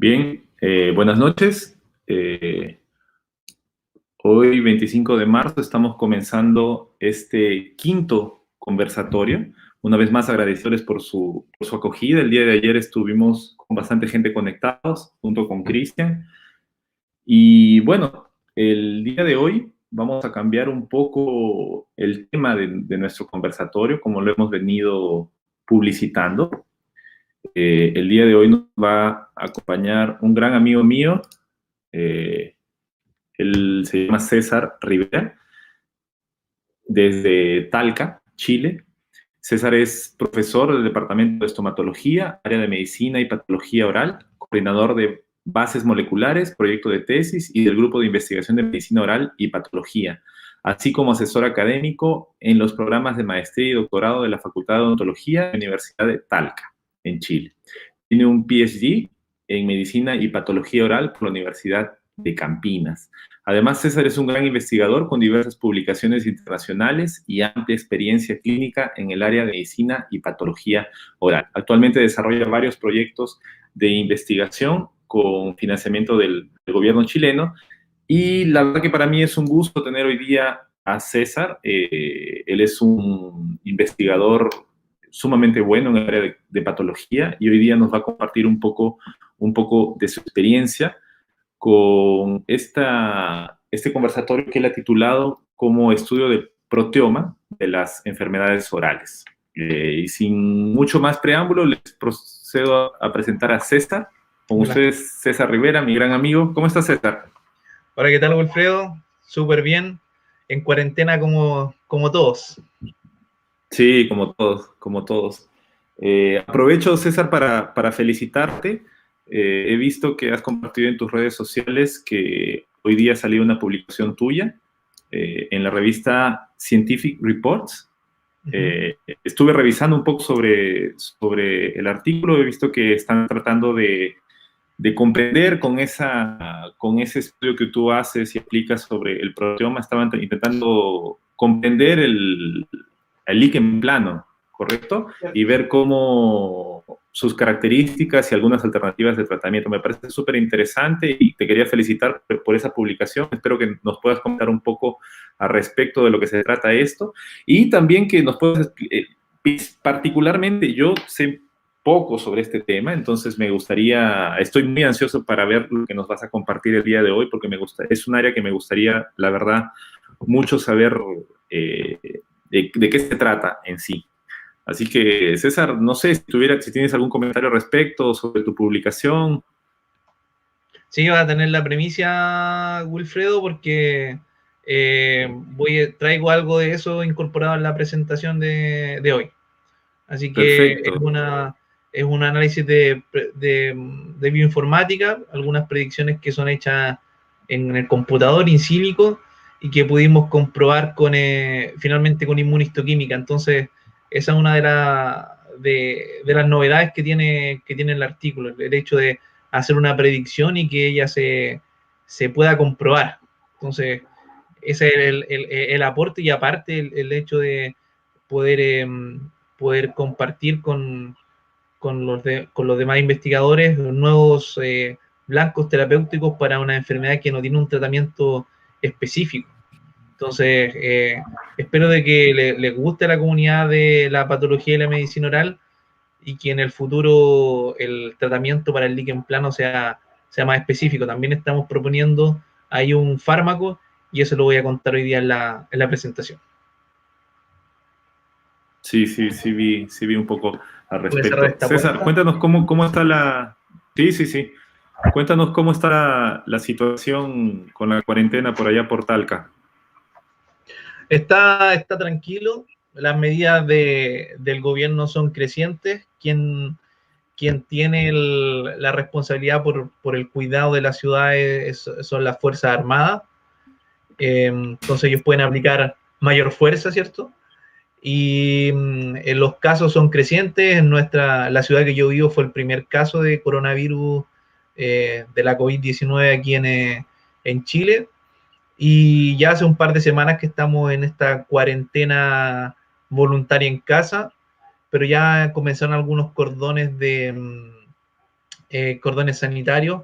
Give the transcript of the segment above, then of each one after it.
Bien, buenas noches. Eh, Hoy, 25 de marzo, estamos comenzando este quinto conversatorio. Una vez más, agradecerles por su acogida. El día de ayer estuvimos con bastante gente conectados, junto con Cristian. Y bueno, el día de hoy vamos a cambiar un poco el tema de nuestro conversatorio, como lo hemos venido publicitando. El día de hoy nos va a acompañar un gran amigo mío. eh, Él se llama César Rivera, desde Talca, Chile. César es profesor del Departamento de Estomatología, área de Medicina y Patología Oral, coordinador de bases moleculares, proyecto de tesis y del Grupo de Investigación de Medicina Oral y Patología, así como asesor académico en los programas de maestría y doctorado de la Facultad de Odontología de la Universidad de Talca, en Chile. Tiene un PhD en Medicina y Patología Oral por la Universidad de Campinas. Además, César es un gran investigador con diversas publicaciones internacionales y amplia experiencia clínica en el área de medicina y patología oral. Actualmente desarrolla varios proyectos de investigación con financiamiento del gobierno chileno, y la verdad que para mí es un gusto tener hoy día a César. Él es un investigador sumamente bueno en el área de patología, y hoy día nos va a compartir un poco de su experiencia con este conversatorio que él ha titulado como estudio del proteoma de las enfermedades orales. Y sin mucho más preámbulo, les procedo a presentar a César. Con Hola. ustedes, César Rivera, mi gran amigo. ¿Cómo estás, César? Hola, ¿qué tal, Wilfredo? Súper bien. En cuarentena como todos. Sí, como todos, como todos. Aprovecho, César, para felicitarte. He visto que has compartido en tus redes sociales que hoy día salió una publicación tuya en la revista Scientific Reports. Estuve revisando un poco sobre el artículo. He visto que están tratando de comprender con ese estudio que tú haces y aplicas sobre el proteoma. Estaban intentando comprender el líquen plano, ¿correcto? Y ver cómo sus características y algunas alternativas de tratamiento. Me parece súper interesante y te quería felicitar por esa publicación. Espero que nos puedas comentar un poco al respecto de lo que se trata esto, y también que nos puedas particularmente, yo sé poco sobre este tema, entonces estoy muy ansioso para ver lo que nos vas a compartir el día de hoy, porque es un área que me gustaría, la verdad, mucho saber eh, de qué se trata en sí. Así que, César, no sé si tienes algún comentario al respecto sobre tu publicación. Sí, va a tener la premisa, Wilfredo, porque traigo algo de eso incorporado en la presentación de hoy. Así que Perfecto. es un análisis de bioinformática, algunas predicciones que son hechas en el computador in silico y que pudimos comprobar finalmente con inmunistoquímica. Entonces, esa es una de las novedades que tiene el artículo, el hecho de hacer una predicción y que ella se pueda comprobar. Entonces, ese es el aporte, y aparte el hecho de poder, poder compartir con los demás investigadores nuevos blancos terapéuticos para una enfermedad que no tiene un tratamiento específico. Entonces, espero de que les guste a la comunidad de la patología y la medicina oral, y que en el futuro el tratamiento para el líquen plano sea más específico. También estamos proponiendo ahí un fármaco, y eso lo voy a contar hoy día en la presentación. Sí, sí, sí vi un poco al Voy a cerrar respecto. esta César, puerta. cuéntanos cómo está la... Sí, sí, sí. Cuéntanos cómo está la situación con la cuarentena por allá por Talca. Está tranquilo, las medidas del gobierno son crecientes. Quien tiene la responsabilidad por el cuidado de la ciudad son las Fuerzas Armadas. Entonces ellos pueden aplicar mayor fuerza, ¿cierto? Y en los casos son crecientes. La ciudad que yo vivo fue el primer caso de coronavirus, de la COVID-19 aquí en Chile. Y ya hace un par de semanas que estamos en esta cuarentena voluntaria en casa, pero ya comenzaron algunos cordones cordones sanitarios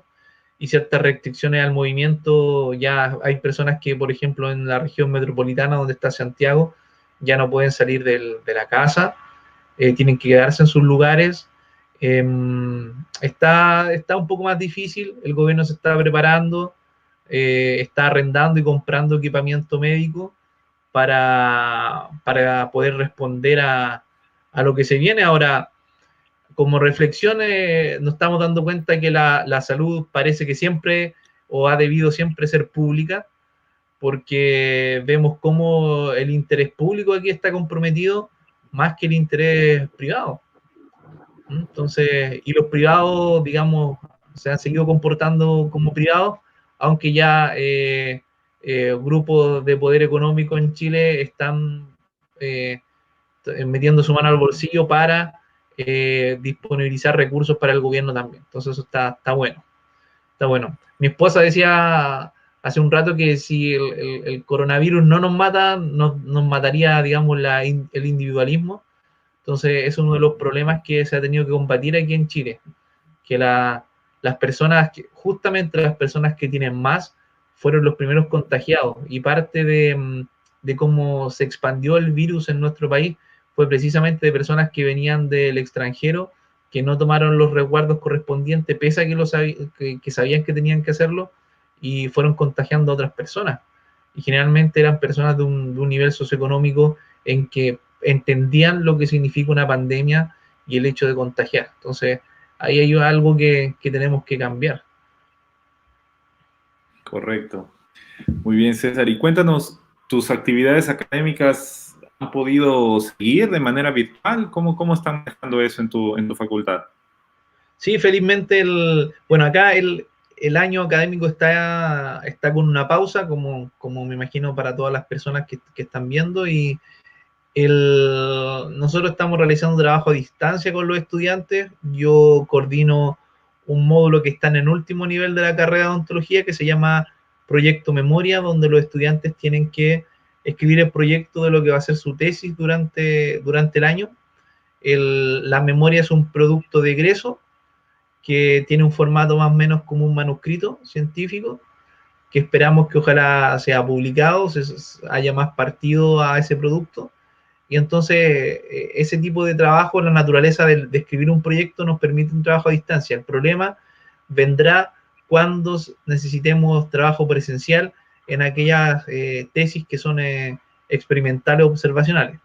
y ciertas restricciones al movimiento. Ya hay personas que, por ejemplo, en la región metropolitana donde está Santiago, ya no pueden salir de la casa, tienen que quedarse en sus lugares. Está un poco más difícil, el gobierno se está preparando, está arrendando y comprando equipamiento médico para poder responder a lo que se viene. Ahora, como reflexión, nos estamos dando cuenta que la salud parece que siempre o ha debido siempre ser pública, porque vemos cómo el interés público aquí está comprometido más que el interés privado. Entonces, y los privados, digamos, se han seguido comportando como privados, aunque ya grupos de poder económico en Chile están eh, metiendo su mano al bolsillo para disponibilizar recursos para el gobierno también. Entonces eso está bueno. Está bueno. Mi esposa decía hace un rato que si el coronavirus no nos mata, nos mataría, digamos, el individualismo. Entonces es uno de los problemas que se ha tenido que combatir aquí en Chile, que las personas, justamente las personas que tienen más, fueron los primeros contagiados, y parte de cómo se expandió el virus en nuestro país fue precisamente de personas que venían del extranjero, que no tomaron los resguardos correspondientes, pese a que sabían que tenían que hacerlo, y fueron contagiando a otras personas. Y generalmente eran personas de un nivel socioeconómico en que entendían lo que significa una pandemia y el hecho de contagiar. Entonces, ahí hay algo que tenemos que cambiar. Correcto. Muy bien, César. Y cuéntanos, ¿tus actividades académicas han podido seguir de manera virtual? ¿Cómo están manejando eso en tu facultad? Sí, felizmente, bueno, acá el año académico está con una pausa, como me imagino para todas las personas que están viendo, y nosotros estamos realizando trabajo a distancia con los estudiantes. Yo coordino un módulo que está en el último nivel de la carrera de odontología, que se llama Proyecto Memoria, donde los estudiantes tienen que escribir el proyecto de lo que va a ser su tesis durante el año. La memoria es un producto de egreso que tiene un formato más o menos como un manuscrito científico, que esperamos que ojalá sea publicado, haya más partido a ese producto. Y entonces ese tipo de trabajo, la naturaleza de escribir un proyecto nos permite un trabajo a distancia. El problema vendrá cuando necesitemos trabajo presencial en aquellas tesis que son experimentales o observacionales.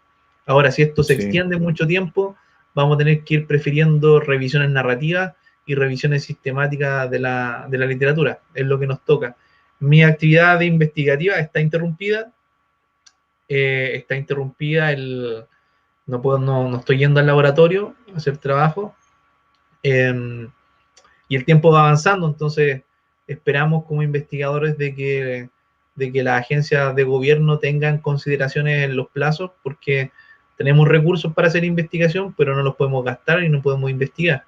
Ahora, si esto se Sí. extiende mucho tiempo, vamos a tener que ir prefiriendo revisiones narrativas y revisiones sistemáticas de la literatura. Es lo que nos toca. Mi actividad investigativa está interrumpida, no estoy yendo al laboratorio a hacer trabajo, eh, y el tiempo va avanzando. Entonces esperamos como investigadores de que las agencias de gobierno tengan consideraciones en los plazos, porque tenemos recursos para hacer investigación, pero no los podemos gastar y no podemos investigar,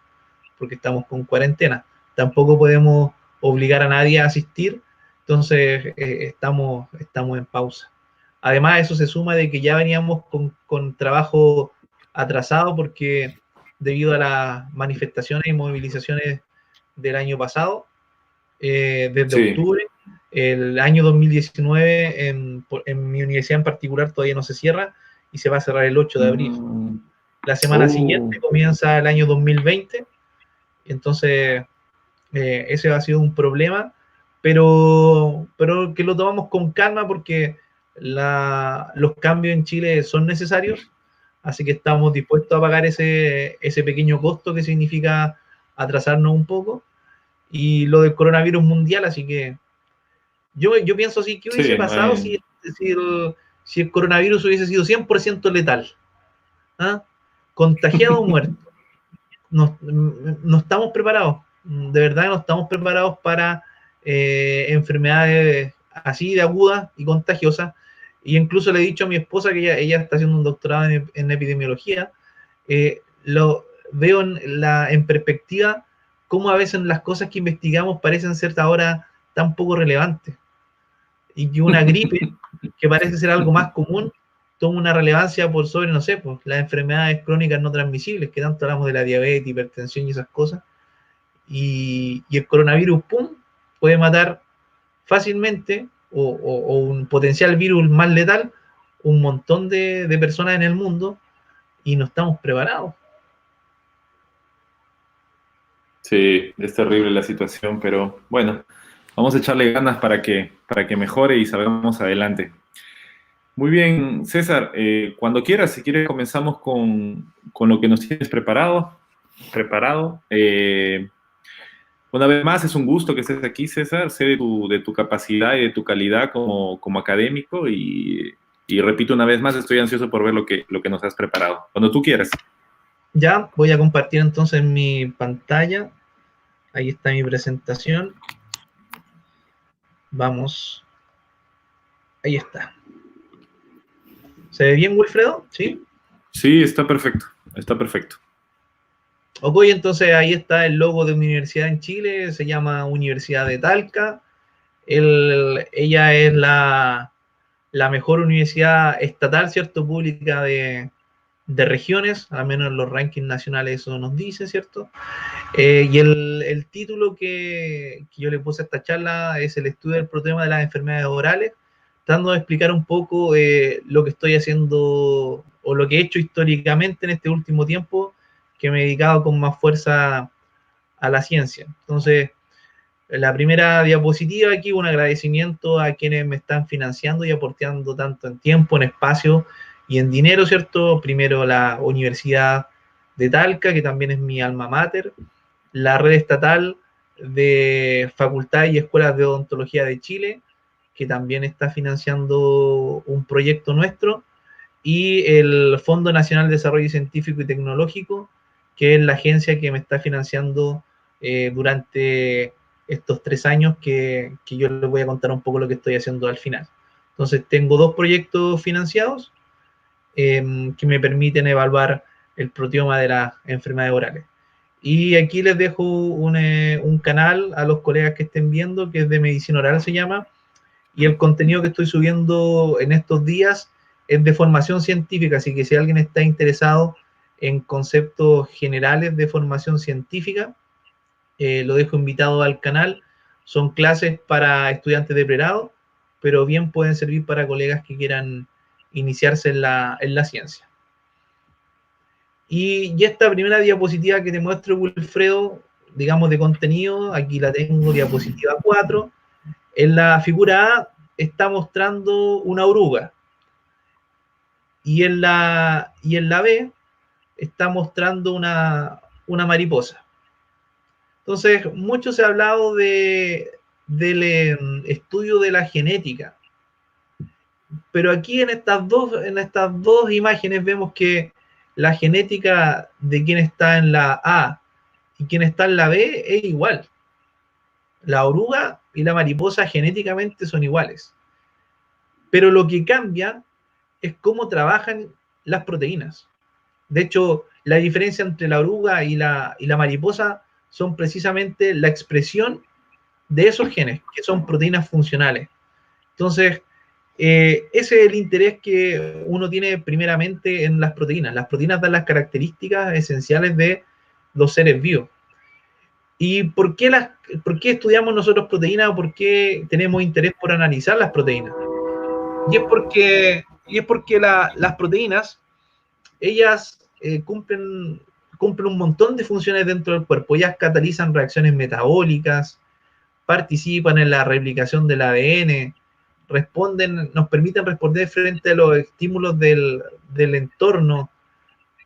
porque estamos con cuarentena. Tampoco podemos obligar a nadie a asistir, entonces estamos en pausa. Además, eso se suma de que ya veníamos con trabajo atrasado, porque debido a las manifestaciones y movilizaciones del año pasado, desde Sí. octubre, el año 2019 en mi universidad en particular todavía no se cierra, y se va a cerrar el 8 de abril. Mm. La semana Oh, siguiente comienza el año 2020, entonces ese ha sido un problema, pero que lo tomamos con calma, porque los cambios en Chile son necesarios, así que estamos dispuestos a pagar ese pequeño costo que significa atrasarnos un poco, y lo del coronavirus mundial. Así que yo pienso así: ¿qué sí, hubiese pasado si el coronavirus hubiese sido 100% letal? ¿Ah? Contagiado o muerto. No estamos preparados, de verdad no estamos preparados para enfermedades así de agudas y contagiosas. Y incluso le he dicho a mi esposa, que ella está haciendo un doctorado en epidemiología, lo veo en perspectiva, cómo a veces las cosas que investigamos parecen ser ahora tan poco relevantes, y que una gripe, que parece ser algo más común, toma una relevancia por sobre, no sé, pues, las enfermedades crónicas no transmisibles, que tanto hablamos de la diabetes, hipertensión y esas cosas. y el coronavirus, ¡pum!, puede matar fácilmente o un potencial virus más letal un montón de personas en el mundo y no estamos preparados. Sí, es terrible la situación, pero bueno, vamos a echarle ganas para que mejore y salgamos adelante. Muy bien, César, cuando quieras, si quieres, comenzamos con lo que nos tienes preparado. Una vez más, es un gusto que estés aquí, César. Sé de tu capacidad y de tu calidad como académico y repito una vez más, estoy ansioso por ver lo que nos has preparado. Cuando tú quieras. Ya voy a compartir entonces mi pantalla. Ahí está mi presentación. Vamos. Ahí está. ¿Se ve bien, Wilfredo? ¿Sí? Sí, está perfecto. Está perfecto. Ok, entonces ahí está el logo de mi universidad en Chile. Se llama Universidad de Talca. Ella es la mejor universidad estatal, ¿cierto? Pública de regiones, al menos en los rankings nacionales eso nos dice, ¿cierto? Y el título que yo le puse a esta charla es el estudio del problema de las enfermedades orales, tratando de explicar un poco lo que estoy haciendo o lo que he hecho históricamente en este último tiempo, que me he dedicado con más fuerza a la ciencia. Entonces, la primera diapositiva aquí, un agradecimiento a quienes me están financiando y aportando tanto en tiempo, en espacio y en dinero, ¿cierto? Primero la Universidad de Talca, que también es mi alma mater, la red estatal de facultades y escuelas de odontología de Chile, que también está financiando un proyecto nuestro, y el Fondo Nacional de Desarrollo Científico y Tecnológico, que es la agencia que me está financiando durante estos 3 años que yo les voy a contar un poco lo que estoy haciendo al final. Entonces, tengo 2 proyectos financiados que me permiten evaluar el proteoma de las enfermedades orales. Y aquí les dejo un canal a los colegas que estén viendo, que es de medicina oral, se llama, y el contenido que estoy subiendo en estos días es de formación científica, así que si alguien está interesado en conceptos generales de formación científica, lo dejo invitado al canal. Son clases para estudiantes de pregrado, pero bien pueden servir para colegas que quieran iniciarse en la ciencia. Y esta primera diapositiva que te muestro, Wilfredo, digamos de contenido, aquí la tengo, diapositiva 4. En la figura A está mostrando una oruga y en la B está mostrando una mariposa. Entonces, mucho se ha hablado del estudio de la genética, pero aquí en estas dos imágenes vemos que la genética de quien está en la A y quien está en la B es igual. La oruga y la mariposa genéticamente son iguales, pero lo que cambia es cómo trabajan las proteínas. De hecho, la diferencia entre la oruga y la mariposa son precisamente la expresión de esos genes, que son proteínas funcionales. Entonces, ese es el interés que uno tiene primeramente en las proteínas. Las proteínas dan las características esenciales de los seres vivos. ¿Y por qué estudiamos nosotros proteínas o por qué tenemos interés por analizar las proteínas? Y es porque las proteínas, ellas cumplen un montón de funciones dentro del cuerpo. Ellas catalizan reacciones metabólicas, participan en la replicación del ADN, nos permiten responder frente a los estímulos del entorno,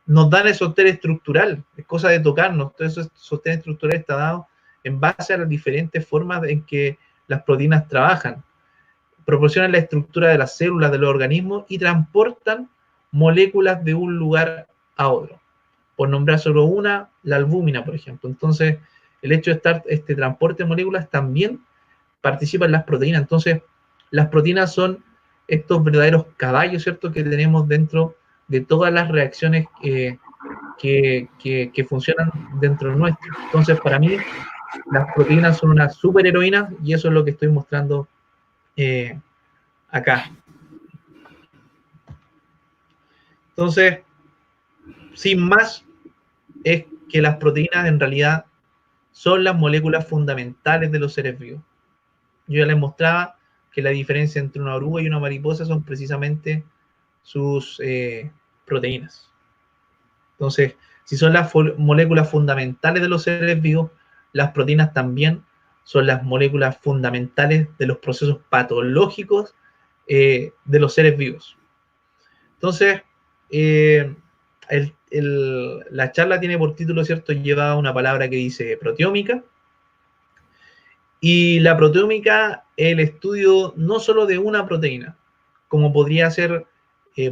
nos dan el sostén estructural, es cosa de tocarnos, todo ese sostén estructural está dado en base a las diferentes formas en que las proteínas trabajan, proporcionan la estructura de las células de los organismos y transportan moléculas de un lugar a otro. Por nombrar solo una, la albúmina, por ejemplo. Entonces, el hecho de estar este transporte de moléculas también participa en las proteínas. Entonces, las proteínas son estos verdaderos caballos, ¿cierto?, que tenemos dentro de todas las reacciones que funcionan dentro nuestro. Entonces, para mí, las proteínas son unas superheroínas y eso es lo que estoy mostrando acá. Entonces, sin más, es que las proteínas en realidad son las moléculas fundamentales de los seres vivos. Yo ya les mostraba que la diferencia entre una oruga y una mariposa son precisamente sus proteínas. Entonces, si son las moléculas fundamentales de los seres vivos, las proteínas también son las moléculas fundamentales de los procesos patológicos de los seres vivos. Entonces, la charla tiene por título, ¿cierto?, lleva una palabra que dice proteómica. Y la proteómica es el estudio no solo de una proteína, como podría ser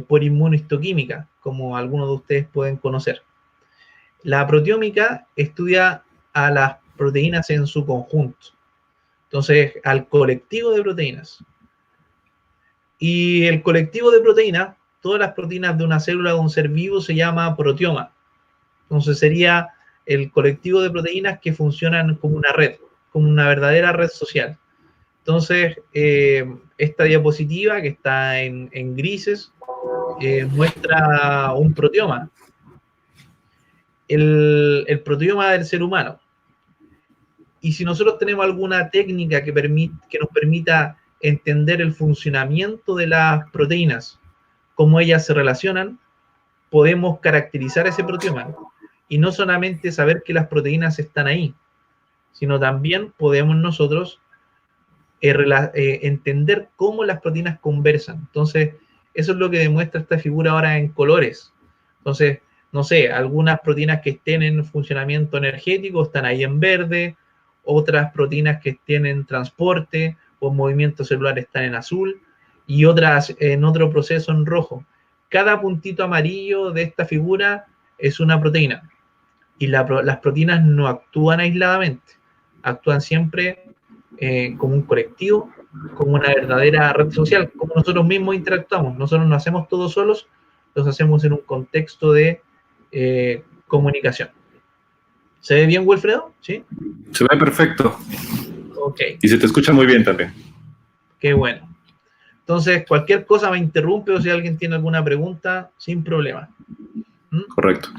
por inmunohistoquímica, como algunos de ustedes pueden conocer. La proteómica estudia a las proteínas en su conjunto. Entonces, al colectivo de proteínas. Y el colectivo de proteínas, todas las proteínas de una célula de un ser vivo se llama proteoma. Entonces sería el colectivo de proteínas que funcionan como una red, como una verdadera red social. Entonces, esta diapositiva que está en grises muestra un proteoma. El proteoma del ser humano. Y si nosotros tenemos alguna técnica que nos permita entender el funcionamiento de las proteínas, cómo ellas se relacionan, podemos caracterizar ese proteoma. Y no solamente saber que las proteínas están ahí, sino también podemos nosotros entender cómo las proteínas conversan. Entonces, eso es lo que demuestra esta figura ahora en colores. Entonces, no sé, algunas proteínas que estén en funcionamiento energético están ahí en verde, otras proteínas que estén en transporte o movimiento celular están en azul, y otras en otro proceso en rojo. Cada puntito amarillo de esta figura es una proteína, y las proteínas no actúan aisladamente, actúan siempre como un colectivo, como una verdadera red social, como nosotros mismos interactuamos. Nosotros no hacemos todo solos, los hacemos en un contexto de comunicación. ¿Se ve bien, Wilfredo? ¿Sí? Se ve perfecto. Ok. Y se te escucha muy bien también. Qué bueno. Entonces, cualquier cosa me interrumpe, o si alguien tiene alguna pregunta, sin problema. Correcto.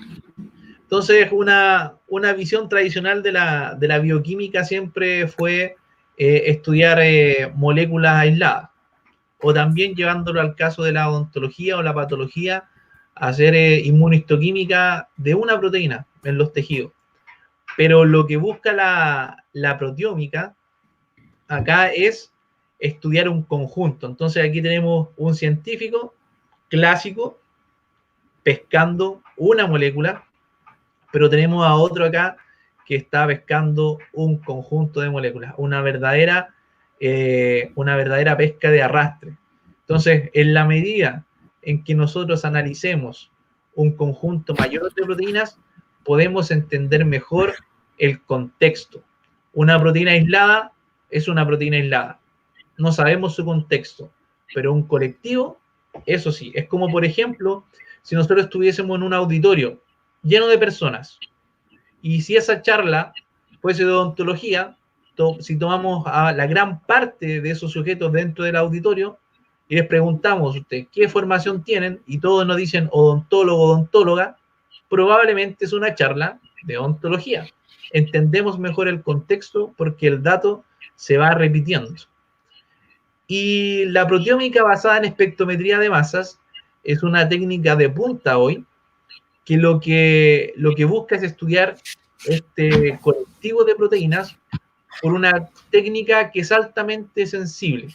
Entonces, una visión tradicional de la bioquímica siempre fue estudiar moléculas aisladas, o también llevándolo al caso de la odontología o la patología, hacer inmunohistoquímica de una proteína en los tejidos. Pero lo que busca la proteómica acá es estudiar un conjunto. Entonces aquí tenemos un científico clásico pescando una molécula, pero tenemos a otro acá que está pescando un conjunto de moléculas, una verdadera pesca de arrastre. Entonces, en la medida en que nosotros analicemos un conjunto mayor de proteínas, podemos entender mejor el contexto. Una proteína aislada es una proteína aislada. No sabemos su contexto, pero un colectivo, eso sí. Es como, por ejemplo, si nosotros estuviésemos en un auditorio lleno de personas, y si esa charla fuese de odontología, si tomamos a la gran parte de esos sujetos dentro del auditorio y les preguntamos a ustedes qué formación tienen, y todos nos dicen odontólogo, odontóloga, probablemente es una charla de odontología. Entendemos mejor el contexto porque el dato se va repitiendo. Y la proteómica basada en espectrometría de masas es una técnica de punta hoy, que lo que busca es estudiar este colectivo de proteínas por una técnica que es altamente sensible.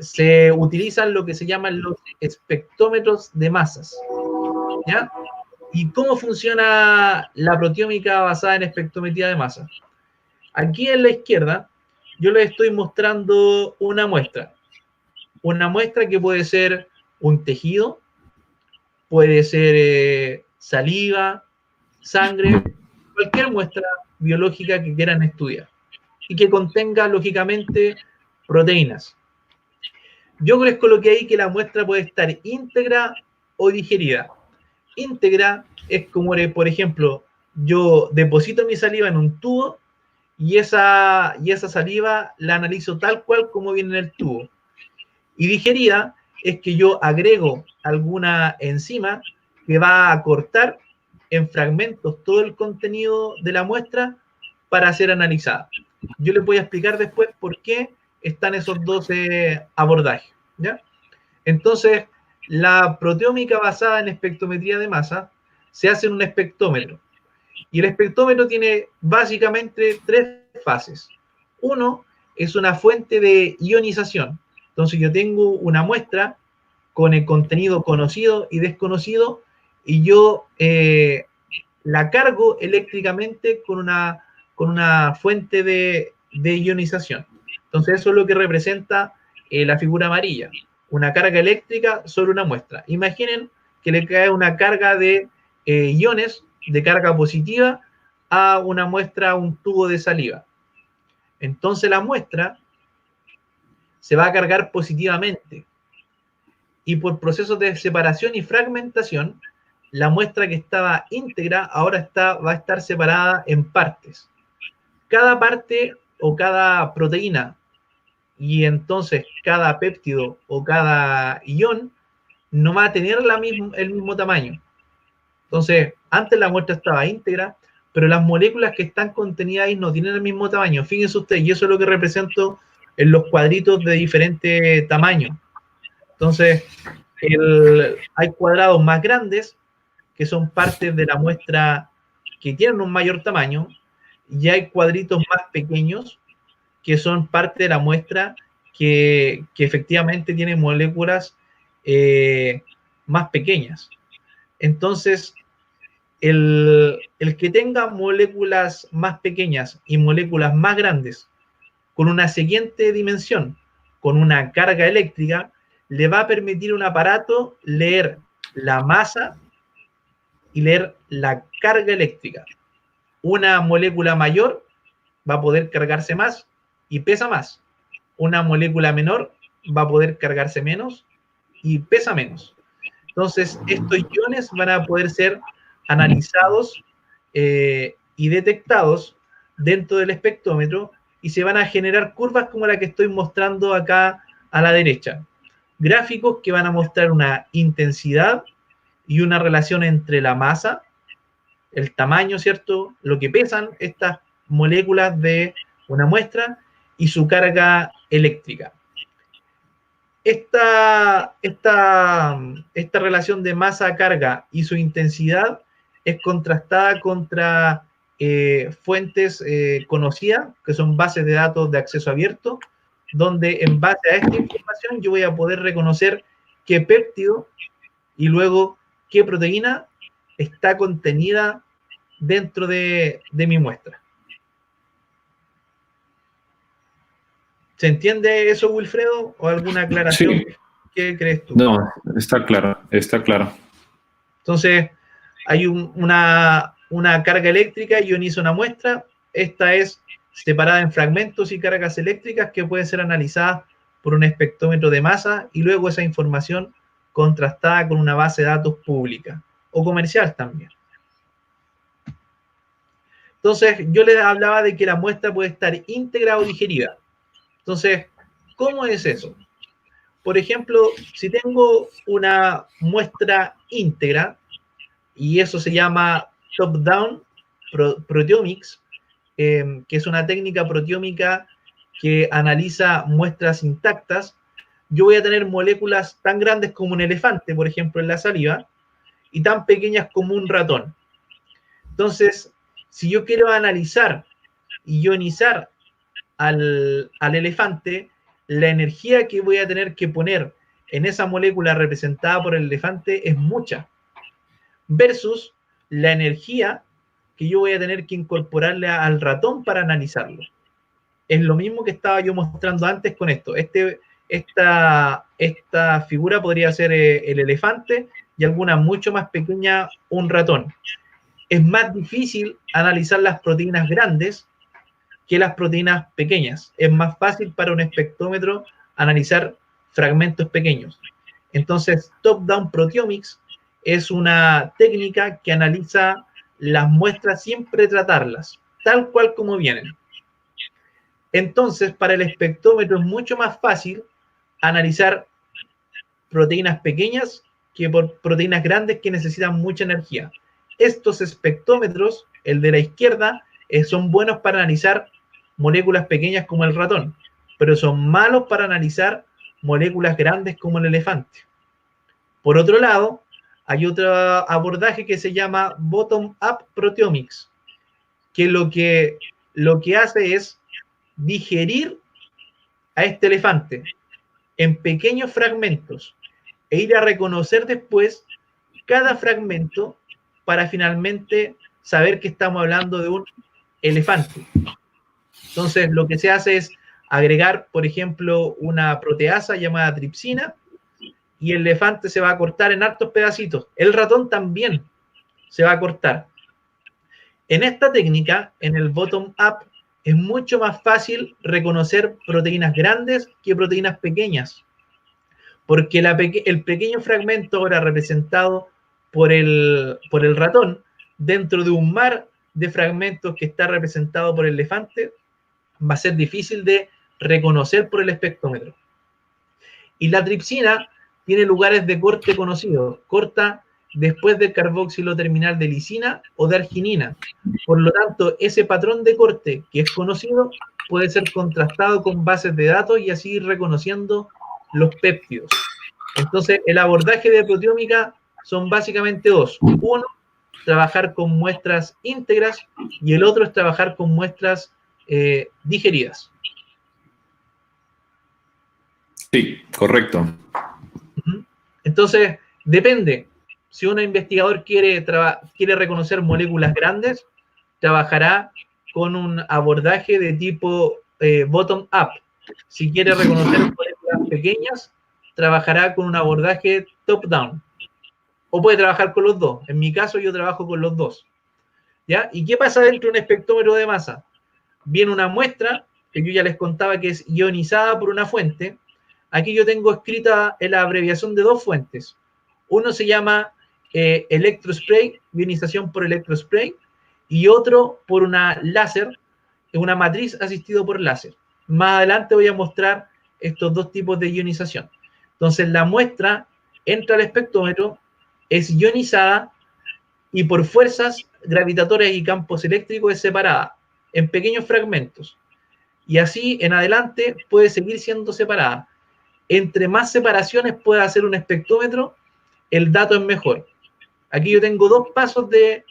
Se utilizan lo que se llaman los espectrómetros de masas, ¿ya? ¿Y cómo funciona la proteómica basada en espectrometría de masas? Aquí en la izquierda yo les estoy mostrando una muestra que puede ser un tejido, puede ser saliva, sangre, cualquier muestra biológica que quieran estudiar y que contenga, lógicamente, proteínas. Yo les coloqué ahí que la muestra puede estar íntegra o digerida. Íntegra es como, por ejemplo, yo deposito mi saliva en un tubo y esa saliva la analizo tal cual como viene en el tubo. Y digerida es que yo agrego alguna enzima que va a cortar en fragmentos todo el contenido de la muestra para ser analizada. Yo les voy a explicar después por qué están esos dos abordajes, ¿ya? Entonces, la proteómica basada en espectrometría de masa se hace en un espectrómetro. Y el espectrómetro tiene básicamente tres fases. Uno es una fuente de ionización. Entonces yo tengo una muestra con el contenido conocido y desconocido y yo la cargo eléctricamente con una fuente de ionización. Entonces eso es lo que representa la figura amarilla. Una carga eléctrica sobre una muestra. Imaginen que le cae una carga de iones de carga positiva a una muestra, un tubo de saliva. Entonces la muestra se va a cargar positivamente y por procesos de separación y fragmentación, la muestra que estaba íntegra ahora va a estar separada en partes. Cada parte o cada proteína y entonces cada péptido o cada ion no va a tener el mismo tamaño. Entonces, antes la muestra estaba íntegra, pero las moléculas que están contenidas ahí no tienen el mismo tamaño. Fíjense ustedes, y eso es lo que represento en los cuadritos de diferente tamaño. Entonces, hay cuadrados más grandes que son partes de la muestra que tienen un mayor tamaño, y hay cuadritos más pequeños que son parte de la muestra que efectivamente tienen moléculas más pequeñas. Entonces, el que tenga moléculas más pequeñas y moléculas más grandes con una siguiente dimensión, con una carga eléctrica, le va a permitir a un aparato leer la masa y leer la carga eléctrica. Una molécula mayor va a poder cargarse más y pesa más. Una molécula menor va a poder cargarse menos y pesa menos. Entonces, estos iones van a poder ser analizados y detectados dentro del espectrómetro y se van a generar curvas como la que estoy mostrando acá a la derecha. Gráficos que van a mostrar una intensidad y una relación entre la masa, el tamaño, ¿cierto? Lo que pesan estas moléculas de una muestra y su carga eléctrica. Esta relación de masa-carga y su intensidad es contrastada contra fuentes conocidas, que son bases de datos de acceso abierto, donde en base a esta información yo voy a poder reconocer qué péptido y luego qué proteína está contenida dentro de mi muestra. ¿Se entiende eso, Wilfredo? ¿O alguna aclaración? Sí. ¿Qué crees tú? No, está claro, está claro. Entonces, hay una carga eléctrica, ioniza una muestra. Esta es separada en fragmentos y cargas eléctricas que pueden ser analizadas por un espectrómetro de masa y luego esa información contrastada con una base de datos pública o comercial también. Entonces, yo les hablaba de que la muestra puede estar íntegra o digerida. Entonces, ¿cómo es eso? Por ejemplo, si tengo una muestra íntegra, y eso se llama top-down proteomics, que es una técnica proteómica que analiza muestras intactas, yo voy a tener moléculas tan grandes como un elefante, por ejemplo, en la saliva, y tan pequeñas como un ratón. Entonces, si yo quiero analizar y ionizar al elefante, la energía que voy a tener que poner en esa molécula representada por el elefante es mucha, versus la energía que yo voy a tener que incorporarle al ratón para analizarlo. Es lo mismo que estaba yo mostrando antes con esto. Esta figura podría ser el elefante y alguna mucho más pequeña un ratón. Es más difícil analizar las proteínas grandes que las proteínas pequeñas. Es más fácil para un espectrómetro analizar fragmentos pequeños. Entonces, top-down proteomics es una técnica que analiza las muestras sin pretratarlas, tal cual como vienen. Entonces, para el espectrómetro es mucho más fácil analizar proteínas pequeñas que por proteínas grandes que necesitan mucha energía. Estos espectrómetros, el de la izquierda, son buenos para analizar moléculas pequeñas como el ratón, pero son malos para analizar moléculas grandes como el elefante. Por otro lado, hay otro abordaje que se llama Bottom-up Proteomics, que lo que hace es digerir a este elefante en pequeños fragmentos e ir a reconocer después cada fragmento para finalmente saber que estamos hablando de un elefante. Entonces, lo que se hace es agregar, por ejemplo, una proteasa llamada tripsina y el elefante se va a cortar en hartos pedacitos. El ratón también se va a cortar. En esta técnica, en el bottom-up, es mucho más fácil reconocer proteínas grandes que proteínas pequeñas, porque el pequeño fragmento ahora representado por el ratón, dentro de un mar de fragmentos que está representado por el elefante, va a ser difícil de reconocer por el espectrómetro. Y la tripsina tiene lugares de corte conocidos, corta después del carboxilo terminal de lisina o de arginina. Por lo tanto, ese patrón de corte que es conocido puede ser contrastado con bases de datos y así ir reconociendo los péptidos. Entonces, el abordaje de proteómica son básicamente dos. Uno, trabajar con muestras íntegras y el otro es trabajar con muestras digeridas. Sí, correcto. Entonces, depende. Si un investigador quiere reconocer moléculas grandes, trabajará con un abordaje de tipo bottom-up. Si quiere reconocer moléculas pequeñas, trabajará con un abordaje top-down. O puede trabajar con los dos. En mi caso, yo trabajo con los dos. ¿Ya? ¿Y qué pasa dentro de un espectrómetro de masa? Viene una muestra, que yo ya les contaba que es ionizada por una fuente. Aquí yo tengo escrita la abreviación de dos fuentes. Uno se llama electrospray, ionización por electrospray, y otro por una láser, una matriz asistido por láser. Más adelante voy a mostrar estos dos tipos de ionización. Entonces la muestra entra al espectrómetro, es ionizada y por fuerzas gravitatorias y campos eléctricos es separada en pequeños fragmentos. Y así en adelante puede seguir siendo separada. Entre más separaciones pueda hacer un espectrómetro, el dato es mejor. Aquí yo tengo dos pasos de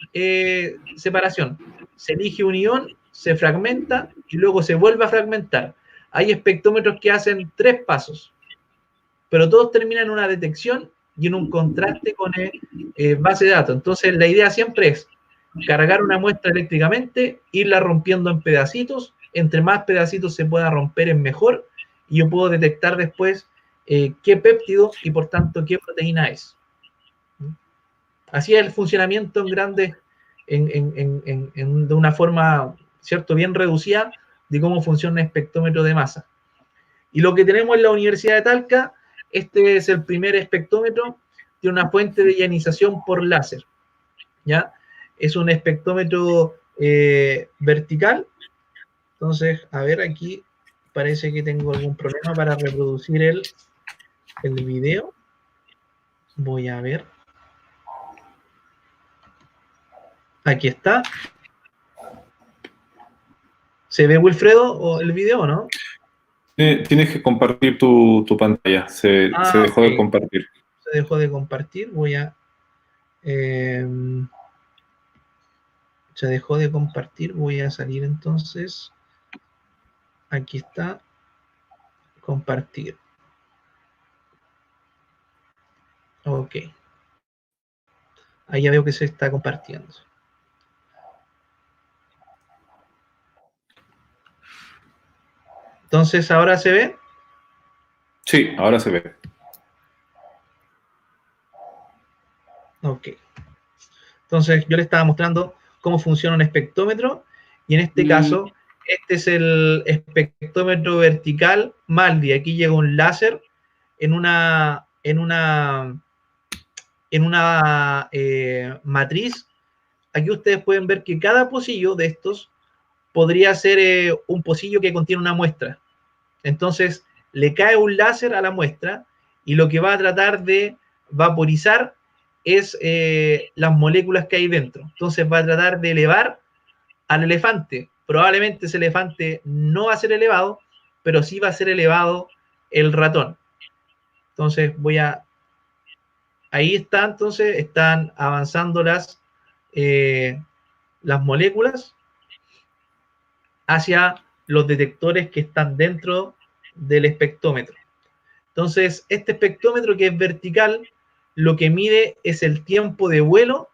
separación. Se elige un ion, se fragmenta y luego se vuelve a fragmentar. Hay espectrómetros que hacen 3 pasos, pero todos terminan en una detección y en un contraste con base de datos. Entonces la idea siempre es cargar una muestra eléctricamente, irla rompiendo en pedacitos. Entre más pedacitos se pueda romper es mejor y yo puedo detectar después qué péptido y por tanto qué proteína es. Así es el funcionamiento en grandes, de una forma, ¿cierto?, bien reducida de cómo funciona un espectrómetro de masa. Y lo que tenemos en la Universidad de Talca, este es el primer espectrómetro de una fuente de ionización por láser, ¿ya? Es un espectrómetro vertical. Entonces, a ver, aquí parece que tengo algún problema para reproducir el video. Voy a ver. Aquí está. ¿Se ve, Wilfredo, o el video, no? Tienes que compartir tu pantalla. Se dejó de compartir. Se dejó de compartir. Voy a... se dejó de compartir. Voy a salir entonces. Aquí está. Compartir. Ok. Ahí ya veo que se está compartiendo. Entonces, ¿ahora se ve? Sí, ahora se ve. Ok. Entonces, yo le estaba mostrando cómo funciona un espectrómetro y en este caso, este es el espectrómetro vertical MALDI. Aquí llega un láser en una matriz. Aquí ustedes pueden ver que cada pocillo de estos podría ser un pocillo que contiene una muestra. Entonces, le cae un láser a la muestra y lo que va a tratar de vaporizar es las moléculas que hay dentro. Entonces, va a tratar de elevar al elefante. Probablemente ese elefante no va a ser elevado, pero sí va a ser elevado el ratón. Entonces ahí está, entonces están avanzando las moléculas hacia los detectores que están dentro del espectrómetro. Entonces, este espectrómetro que es vertical, lo que mide es el tiempo de vuelo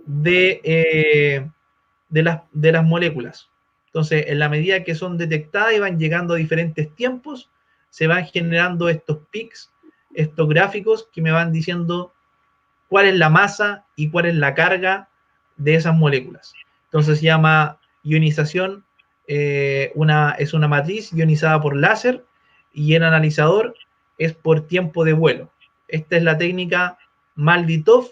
de las moléculas. Entonces, en la medida que son detectadas y van llegando a diferentes tiempos, se van generando estos pics, estos gráficos que me van diciendo cuál es la masa y cuál es la carga de esas moléculas. Entonces se llama ionización, es una matriz ionizada por láser y el analizador es por tiempo de vuelo. Esta es la técnica Maldi-Toff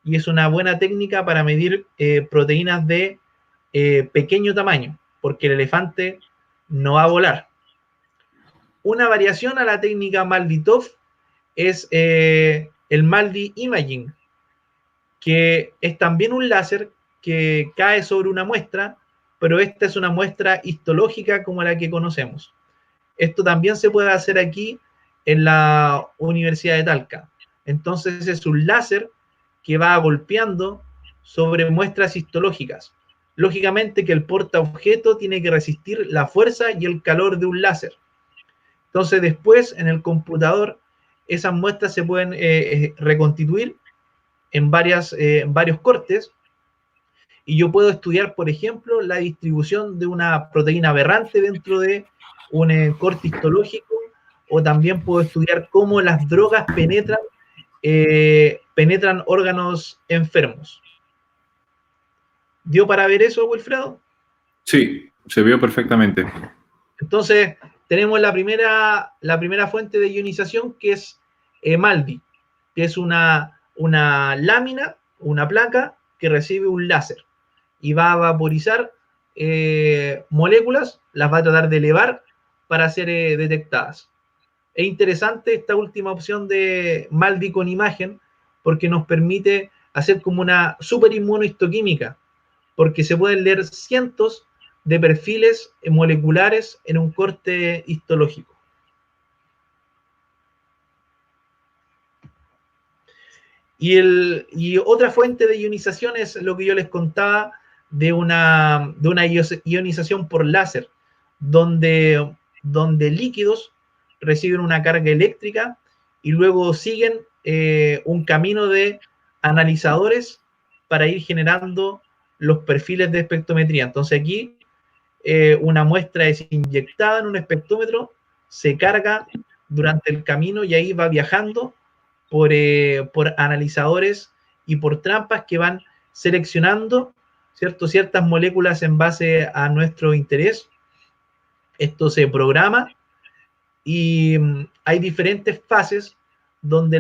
y es una buena técnica para medir proteínas de pequeño tamaño, porque el elefante no va a volar. Una variación a la técnica Maldi-Toff es el Maldi Imaging, que es también un láser que cae sobre una muestra, pero esta es una muestra histológica como la que conocemos. Esto también se puede hacer aquí en la Universidad de Talca. Entonces es un láser que va golpeando sobre muestras histológicas. Lógicamente que el portaobjeto tiene que resistir la fuerza y el calor de un láser. Entonces después en el computador esas muestras se pueden reconstituir en varios cortes y yo puedo estudiar, por ejemplo, la distribución de una proteína aberrante dentro de un corte histológico, o también puedo estudiar cómo las drogas penetran órganos enfermos. ¿Dio para ver eso, Wilfredo? Sí, se vio perfectamente. Entonces, tenemos la primera fuente de ionización, que es Maldi, que es una lámina, una placa que recibe un láser y va a vaporizar moléculas, las va a tratar de elevar para ser detectadas. Es interesante esta última opción de Maldi con imagen porque nos permite hacer como una superinmunohistoquímica, porque se pueden leer cientos de perfiles moleculares en un corte histológico. Y otra fuente de ionización es lo que yo les contaba de una ionización por láser, donde líquidos reciben una carga eléctrica y luego siguen un camino de analizadores para ir generando los perfiles de espectrometría. Entonces aquí una muestra es inyectada en un espectrómetro, se carga durante el camino y ahí va viajando por analizadores y por trampas que van seleccionando, ¿cierto?, ciertas moléculas en base a nuestro interés. Esto se programa y hay diferentes fases donde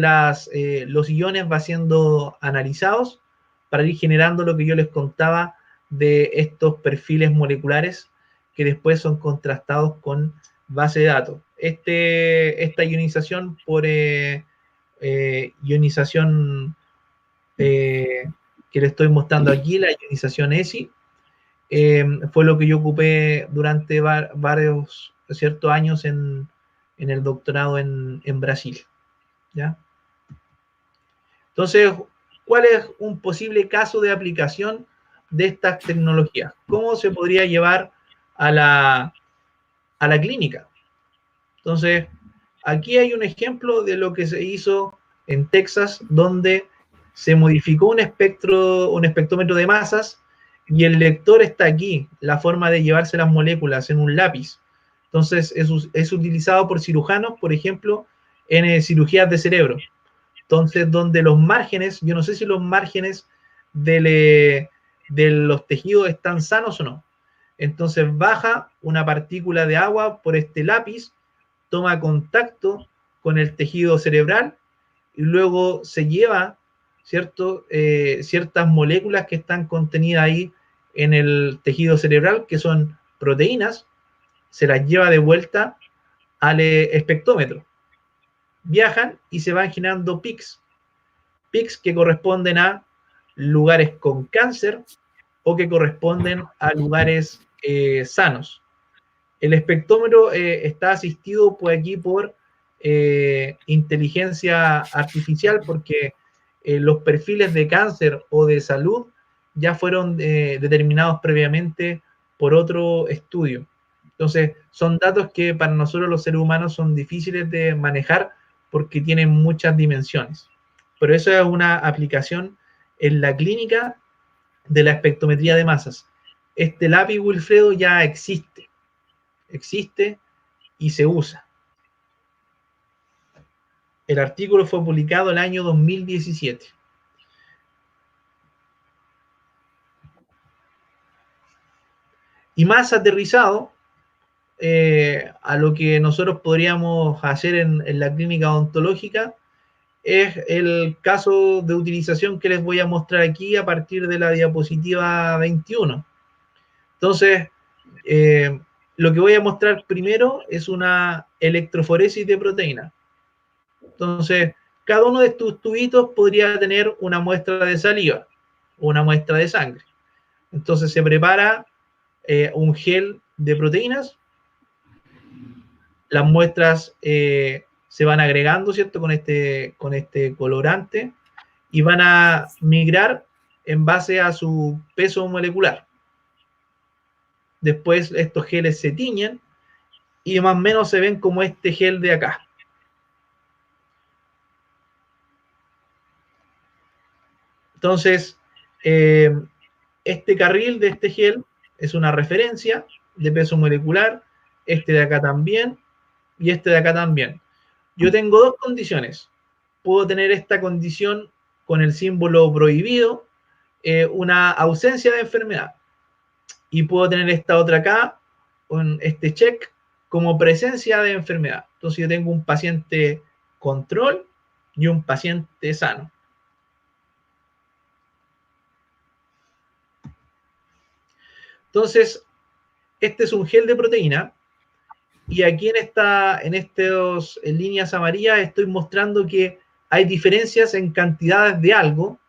los iones van siendo analizados para ir generando lo que yo les contaba de estos perfiles moleculares que después son contrastados con base de datos. Esta ionización por ionización que le estoy mostrando aquí, la ionización ESI, fue lo que yo ocupé durante varios ciertos años en el doctorado en Brasil. ¿Ya? Entonces, ¿cuál es un posible caso de aplicación de estas tecnologías? ¿Cómo se podría llevar a la clínica? Entonces, aquí hay un ejemplo de lo que se hizo en Texas, donde se modificó un espectrómetro de masas y el lector está aquí, la forma de llevarse las moléculas en un lápiz. Entonces, es utilizado por cirujanos, por ejemplo, en cirugías de cerebro. Entonces, donde los márgenes, yo no sé si los márgenes de los tejidos están sanos o no. Entonces, baja una partícula de agua por este lápiz, toma contacto con el tejido cerebral y luego se lleva, ¿cierto? Ciertas moléculas que están contenidas ahí en el tejido cerebral, que son proteínas, se las lleva de vuelta al espectrómetro. Viajan y se van generando pics que corresponden a lugares con cáncer o que corresponden a lugares sanos. El espectrómetro está asistido por aquí por inteligencia artificial, porque los perfiles de cáncer o de salud ya fueron determinados previamente por otro estudio. Entonces, son datos que para nosotros los seres humanos son difíciles de manejar porque tienen muchas dimensiones. Pero eso es una aplicación en la clínica de la espectrometría de masas. Este lápiz, Wilfredo, ya existe y se usa. El artículo fue publicado el año 2017. Y más aterrizado a lo que nosotros podríamos hacer en la clínica odontológica, es el caso de utilización que les voy a mostrar aquí a partir de la diapositiva 21. Entonces, lo que voy a mostrar primero es una electroforesis de proteína. Entonces, cada uno de estos tubitos podría tener una muestra de saliva o una muestra de sangre. Entonces se prepara un gel de proteínas. Las muestras se van agregando, ¿cierto? Con este colorante, y van a migrar en base a su peso molecular. Después estos geles se tiñen y más o menos se ven como este gel de acá. Entonces, este carril de este gel es una referencia de peso molecular, este de acá también, y este de acá también. Yo tengo dos condiciones. Puedo tener esta condición con el símbolo prohibido, una ausencia de enfermedad. Y puedo tener esta otra acá, con este check, como presencia de enfermedad. Entonces yo tengo un paciente control y un paciente sano. Entonces, este es un gel de proteína, y aquí en estas líneas amarillas estoy mostrando que hay diferencias en cantidades de algo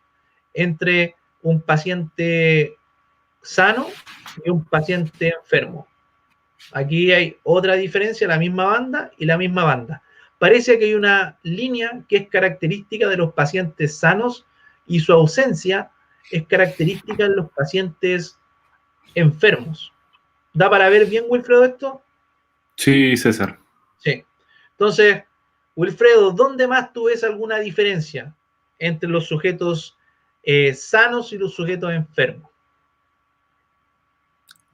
entre un paciente sano y un paciente enfermo. Aquí hay otra diferencia, la misma banda y la misma banda. Parece que hay una línea que es característica de los pacientes sanos y su ausencia es característica de los pacientes enfermos. ¿Da para ver bien, Wilfredo, esto? Sí, César. Sí. Entonces, Wilfredo, ¿dónde más tú ves alguna diferencia entre los sujetos sanos y los sujetos enfermos?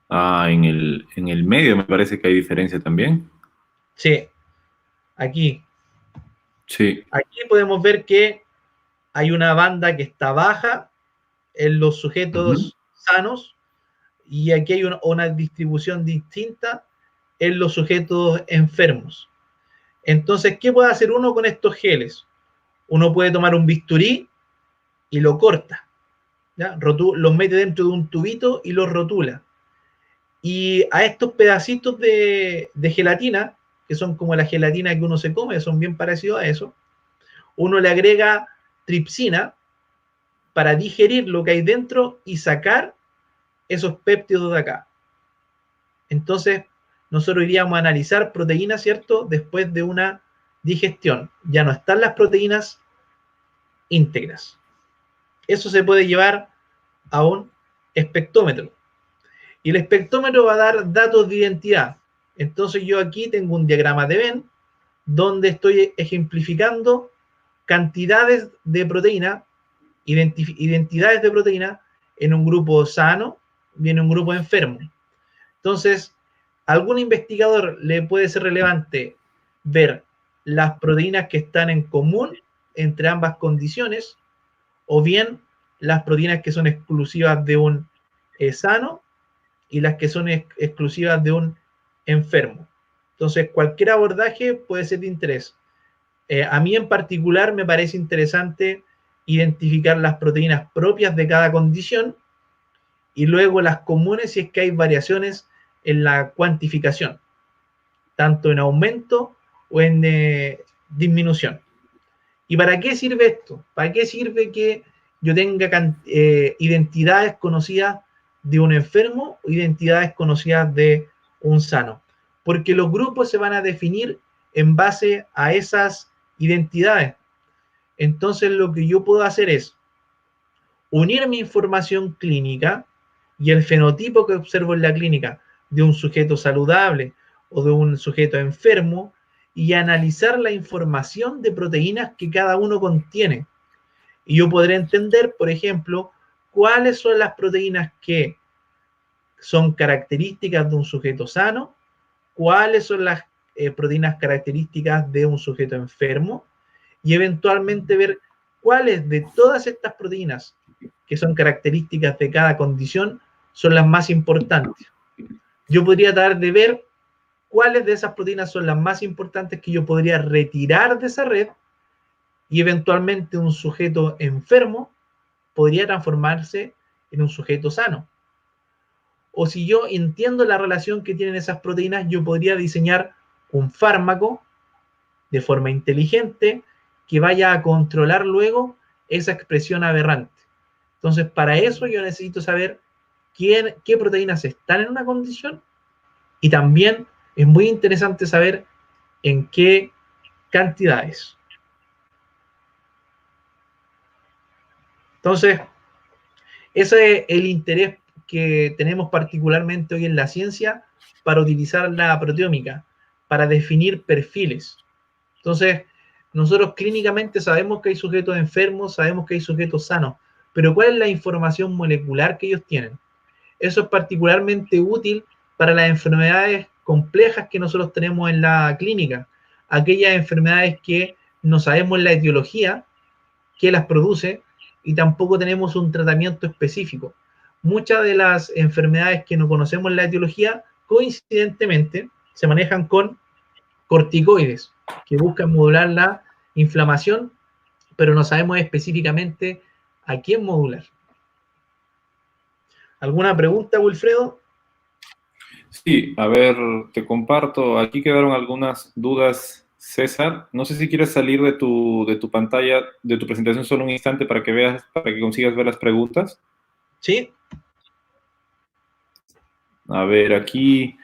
En el medio me parece que hay diferencia también. Sí, aquí. Sí. Aquí podemos ver que hay una banda que está baja en los sujetos sanos, y aquí hay una distribución distinta en los sujetos enfermos. Entonces, ¿qué puede hacer uno con estos geles? Uno puede tomar un bisturí y lo corta, ¿ya? Los mete dentro de un tubito y los rotula. Y a estos pedacitos de gelatina, que son como la gelatina que uno se come, son bien parecidos a eso, uno le agrega tripsina para digerir lo que hay dentro y sacar esos péptidos de acá. Entonces, nosotros iríamos a analizar proteínas, ¿cierto? Después de una digestión. Ya no están las proteínas íntegras. Eso se puede llevar a un espectrómetro. Y el espectrómetro va a dar datos de identidad. Entonces yo aquí tengo un diagrama de Venn donde estoy ejemplificando cantidades de proteína, identidades de proteína en un grupo sano y en un grupo enfermo. Entonces, a algún investigador le puede ser relevante ver las proteínas que están en común entre ambas condiciones, o bien las proteínas que son exclusivas de un sano y las que son exclusivas de un enfermo. Entonces, cualquier abordaje puede ser de interés. A mí en particular me parece interesante identificar las proteínas propias de cada condición y luego las comunes si es que hay variaciones en la cuantificación, tanto en aumento o en disminución. ¿Y para qué sirve esto? ¿Para qué sirve que yo tenga identidades conocidas de un enfermo o identidades conocidas de un sano, porque los grupos se van a definir en base a esas identidades. Entonces lo que yo puedo hacer es unir mi información clínica y el fenotipo que observo en la clínica de un sujeto saludable o de un sujeto enfermo y analizar la información de proteínas que cada uno contiene. Y yo podré entender, por ejemplo, cuáles son las proteínas que son características de un sujeto sano, cuáles son las proteínas características de un sujeto enfermo y eventualmente ver cuáles de todas estas proteínas que son características de cada condición son las más importantes. Yo podría tratar de ver cuáles de esas proteínas son las más importantes que yo podría retirar de esa red y eventualmente un sujeto enfermo podría transformarse en un sujeto sano. O si yo entiendo la relación que tienen esas proteínas, yo podría diseñar un fármaco de forma inteligente que vaya a controlar luego esa expresión aberrante. Entonces, para eso yo necesito saber qué proteínas están en una condición y también es muy interesante saber en qué cantidades. Entonces, ese es el interés que tenemos particularmente hoy en la ciencia para utilizar la proteómica, para definir perfiles. Entonces, nosotros clínicamente sabemos que hay sujetos enfermos, sabemos que hay sujetos sanos, pero ¿cuál es la información molecular que ellos tienen? Eso es particularmente útil para las enfermedades complejas que nosotros tenemos en la clínica, aquellas enfermedades que no sabemos la etiología que las produce y tampoco tenemos un tratamiento específico. Muchas de las enfermedades que no conocemos la etiología, coincidentemente, se manejan con corticoides, que buscan modular la inflamación, pero no sabemos específicamente a quién modular. ¿Alguna pregunta, Wilfredo? Sí, a ver, te comparto. Aquí quedaron algunas dudas, César. No sé si quieres salir de tu pantalla, de tu presentación solo un instante para que veas, para que consigas ver las preguntas. Sí. A ver, aquí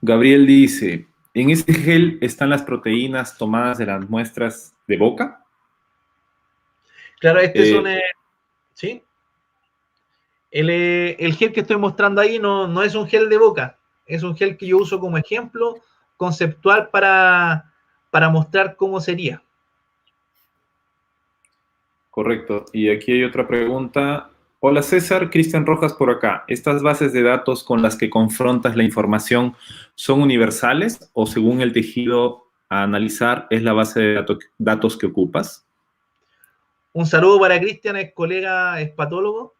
Gabriel dice, ¿en este gel están las proteínas tomadas de las muestras de boca? Claro, este es un... ¿sí? El gel que estoy mostrando ahí no es un gel de boca, es un gel que yo uso como ejemplo conceptual para mostrar cómo sería. Correcto. Y aquí hay otra pregunta. Hola César, Cristian Rojas por acá. ¿Estas bases de datos con las que confrontas la información son universales o según el tejido a analizar es la base de datos que ocupas? Un saludo para Cristian, es colega, es patólogo.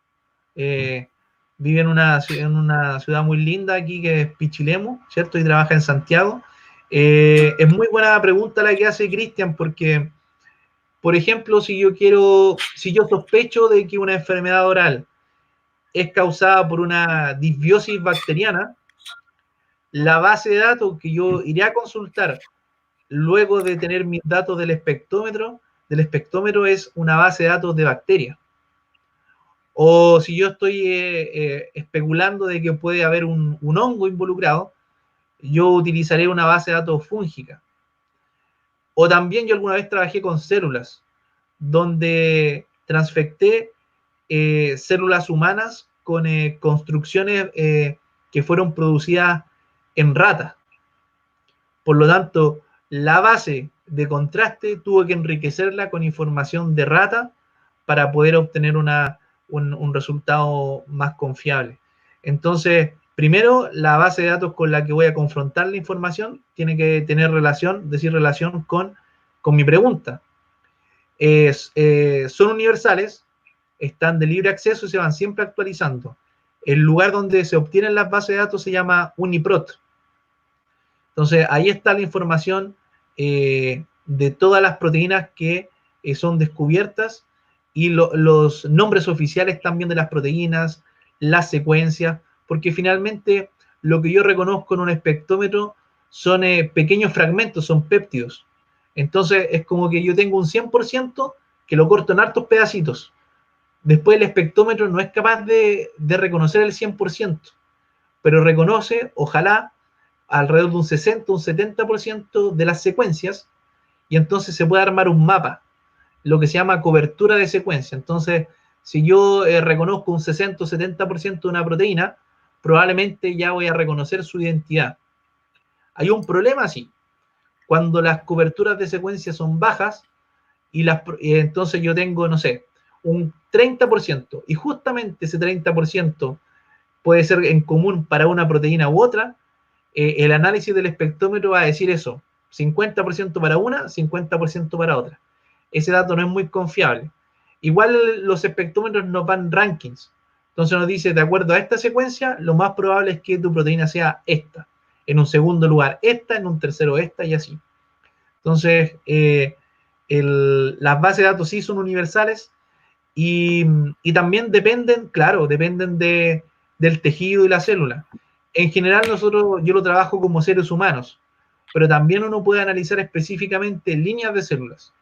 Vive en una ciudad muy linda aquí que es Pichilemu, ¿cierto? Y trabaja en Santiago. Es muy buena pregunta la que hace Cristian porque, por ejemplo, si yo sospecho de que una enfermedad oral es causada por una disbiosis bacteriana, la base de datos que yo iré a consultar luego de tener mis datos del espectrómetro es una base de datos de bacterias. O si yo estoy especulando de que puede haber un hongo involucrado, yo utilizaré una base de datos fúngica. O también yo alguna vez trabajé con células, donde transfecté células humanas con construcciones que fueron producidas en ratas. Por lo tanto, la base de contraste tuvo que enriquecerla con información de rata para poder obtener un resultado más confiable. Entonces, primero, la base de datos con la que voy a confrontar la información tiene que tener relación con mi pregunta. Son universales, están de libre acceso y se van siempre actualizando. El lugar donde se obtienen las bases de datos se llama Uniprot. Entonces, ahí está la información de todas las proteínas que son descubiertas y los nombres oficiales también de las proteínas, las secuencias, porque finalmente lo que yo reconozco en un espectrómetro son pequeños fragmentos, son péptidos. Entonces, es como que yo tengo un 100% que lo corto en hartos pedacitos. Después el espectrómetro no es capaz de reconocer el 100%, pero reconoce, ojalá, alrededor de un 60, un 70% de las secuencias, y entonces se puede armar un mapa, lo que se llama cobertura de secuencia. Entonces, si yo reconozco un 60 o 70% de una proteína, probablemente ya voy a reconocer su identidad. Hay un problema, sí, cuando las coberturas de secuencia son bajas, entonces yo tengo, no sé, un 30%, y justamente ese 30% puede ser en común para una proteína u otra, el análisis del espectrómetro va a decir eso, 50% para una, 50% para otra. Ese dato no es muy confiable. Igual los espectrómetros nos van rankings, entonces nos dice, de acuerdo a esta secuencia, lo más probable es que tu proteína sea esta, en un segundo lugar esta, en un tercero esta, y así. Entonces, las bases de datos sí son universales, y también dependen, claro, dependen del tejido y la célula. En general yo lo trabajo como seres humanos, pero también uno puede analizar específicamente líneas de células.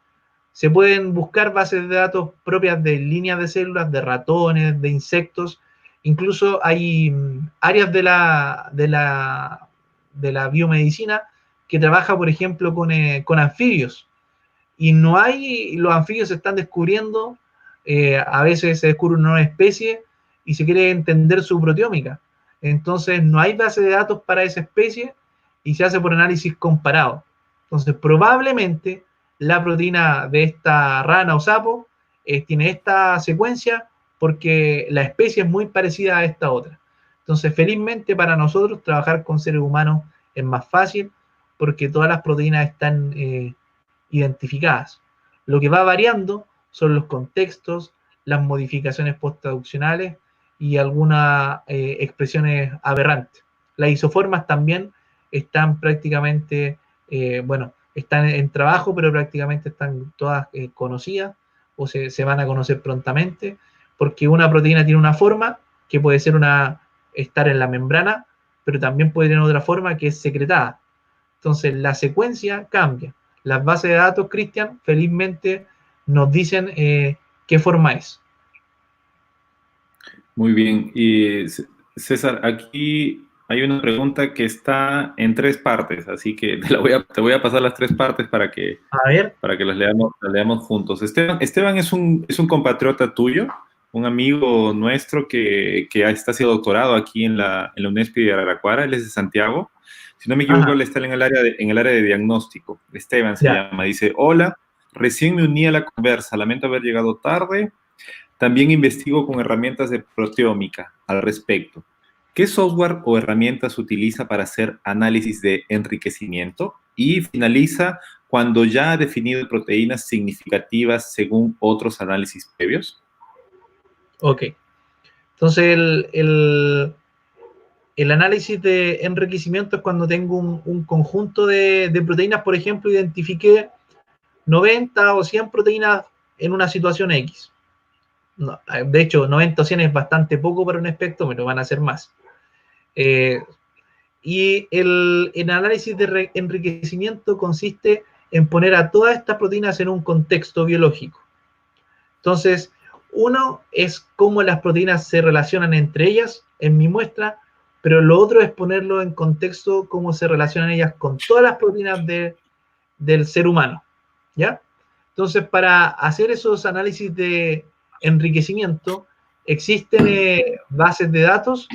Se pueden buscar bases de datos propias de líneas de células, de ratones, de insectos. Incluso hay áreas de la biomedicina que trabaja, por ejemplo, con anfibios. Y los anfibios se están descubriendo, a veces se descubre una nueva especie y se quiere entender su proteómica. Entonces no hay base de datos para esa especie y se hace por análisis comparado. Entonces probablemente la proteína de esta rana o sapo tiene esta secuencia porque la especie es muy parecida a esta otra. Entonces felizmente para nosotros trabajar con seres humanos es más fácil porque todas las proteínas están identificadas. Lo que va variando son los contextos, las modificaciones posttraduccionales y algunas expresiones aberrantes. Las isoformas también están prácticamente, bueno, están en trabajo, pero prácticamente están todas conocidas o se van a conocer prontamente, porque una proteína tiene una forma que puede ser estar en la membrana, pero también puede tener otra forma que es secretada. Entonces la secuencia cambia. Las bases de datos, Cristian, felizmente nos dicen qué forma es. Muy bien. Y César, aquí hay una pregunta que está en tres partes, así que te voy a pasar las tres partes A ver. para que las leamos juntos. Esteban es un compatriota tuyo, un amigo nuestro que está haciendo doctorado aquí en en la UNESP de Araraquara. Él es de Santiago. Si no me equivoco, Ajá, él está en en el área de diagnóstico. Esteban se ya. llama. Dice, hola, recién me uní a la conversa. Lamento haber llegado tarde. También investigo con herramientas de proteómica al respecto. ¿Qué software o herramientas utiliza para hacer análisis de enriquecimiento? Y finaliza cuando ya ha definido proteínas significativas según otros análisis previos. Ok. Entonces el análisis de enriquecimiento es cuando tengo un conjunto de proteínas, por ejemplo, identifiqué 90 o 100 proteínas en una situación X. No, de hecho, 90 o 100 es bastante poco para un espectrómetro, van a ser más. Eh, y el análisis de enriquecimiento consiste en poner a todas estas proteínas en un contexto biológico. Entonces, uno es cómo las proteínas se relacionan entre ellas en mi muestra, pero lo otro es ponerlo en contexto cómo se relacionan ellas con todas las proteínas del ser humano, ¿ya? Entonces, para hacer esos análisis de enriquecimiento, existen bases de datos,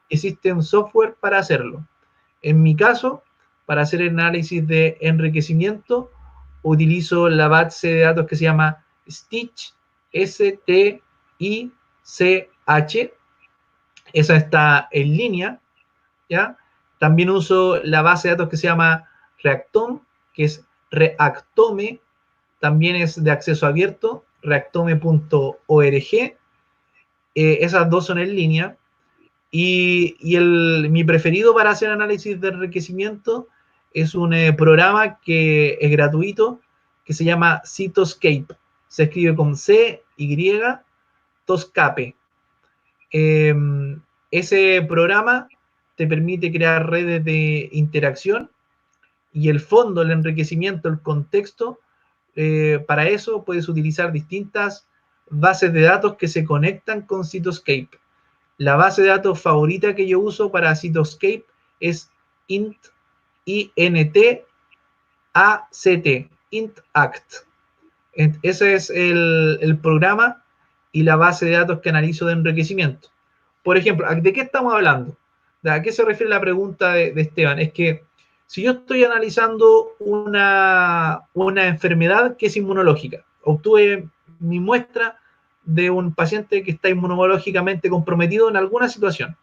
existen software para hacerlo. En mi caso, para hacer el análisis de enriquecimiento, utilizo la base de datos que se llama Stitch, S-T-I-C-H. Esa está en línea, ¿ya? También uso la base de datos que se llama Reactome, que es Reactome, también es de acceso abierto, reactome.org. Esas dos son en línea. Mi preferido para hacer análisis de enriquecimiento es un programa que es gratuito, que se llama Cytoscape. Se escribe con C, Y, Toscape. Ese programa te permite crear redes de interacción y el fondo, el enriquecimiento, el contexto, para eso puedes utilizar distintas bases de datos que se conectan con Cytoscape. La base de datos favorita que yo uso para Cytoscape es INT-ACT, INT-ACT. Ese es el programa y la base de datos que analizo de enriquecimiento. Por ejemplo, ¿de qué estamos hablando? ¿A qué se refiere la pregunta de Esteban? Es que si yo estoy analizando una enfermedad que es inmunológica, obtuve mi muestra de un paciente que está inmunológicamente comprometido en alguna situación.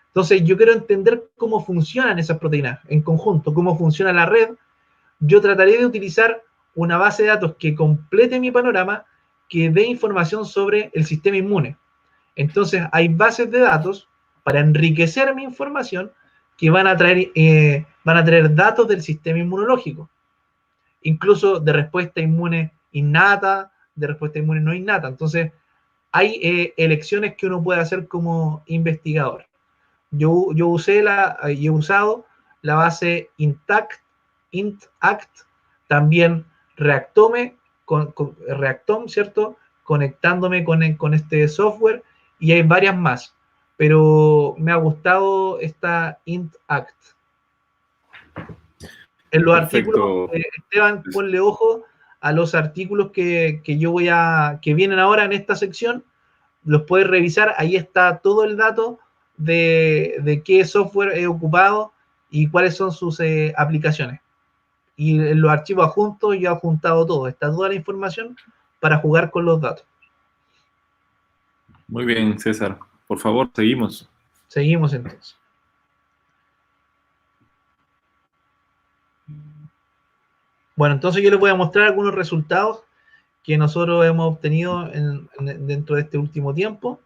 Entonces, yo quiero entender cómo funcionan esas proteínas en conjunto, cómo funciona la red. Yo trataré de utilizar una base de datos que complete mi panorama, que dé información sobre el sistema inmune. Entonces, hay bases de datos para enriquecer mi información que van a traer datos del sistema inmunológico, incluso de respuesta inmune innata, de respuesta inmune no innata. Entonces, hay elecciones que uno puede hacer como investigador. Yo he usado la base INT-ACT, también Reactome, Reactome, ¿cierto? Conectándome con este software, y hay varias más, pero me ha gustado esta INT-ACT. En los Perfecto. artículos, Esteban, ponle ojo a los artículos que vienen ahora en esta sección, los puedes revisar, ahí está todo el dato de qué software he ocupado y cuáles son sus aplicaciones. Y en los archivos adjuntos yo he adjuntado todo, está toda la información para jugar con los datos. Muy bien, César. Por favor, seguimos. Seguimos entonces. Bueno, entonces yo les voy a mostrar algunos resultados que nosotros hemos obtenido dentro de este último tiempo.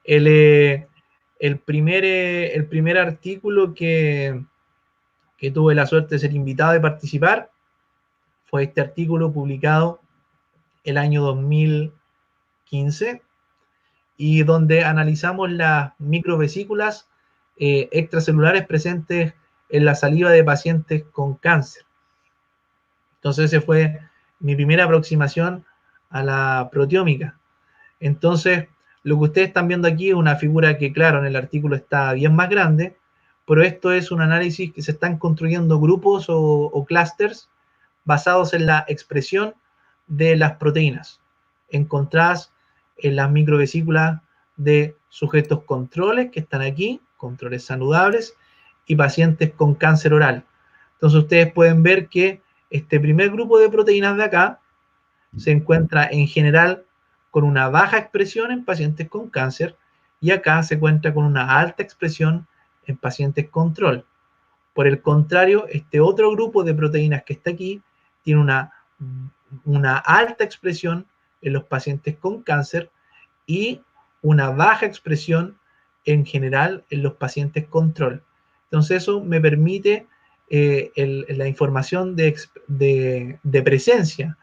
El primer artículo que tuve la suerte de ser invitado de participar fue este artículo publicado el año 2015, y donde analizamos las microvesículas extracelulares presentes en la saliva de pacientes con cáncer. Entonces, esa fue mi primera aproximación a la proteómica. Entonces, lo que ustedes están viendo aquí es una figura que, claro, en el artículo está bien más grande, pero esto es un análisis que se están construyendo grupos o clústeres basados en la expresión de las proteínas encontradas en las microvesículas de sujetos controles que están aquí, controles saludables, y pacientes con cáncer oral. Entonces ustedes pueden ver que este primer grupo de proteínas de acá se encuentra en general con una baja expresión en pacientes con cáncer, y acá se encuentra con una alta expresión en pacientes control. Por el contrario, este otro grupo de proteínas que está aquí tiene una alta expresión en los pacientes con cáncer y una baja expresión en general en los pacientes control. Entonces eso me permite la información de presencia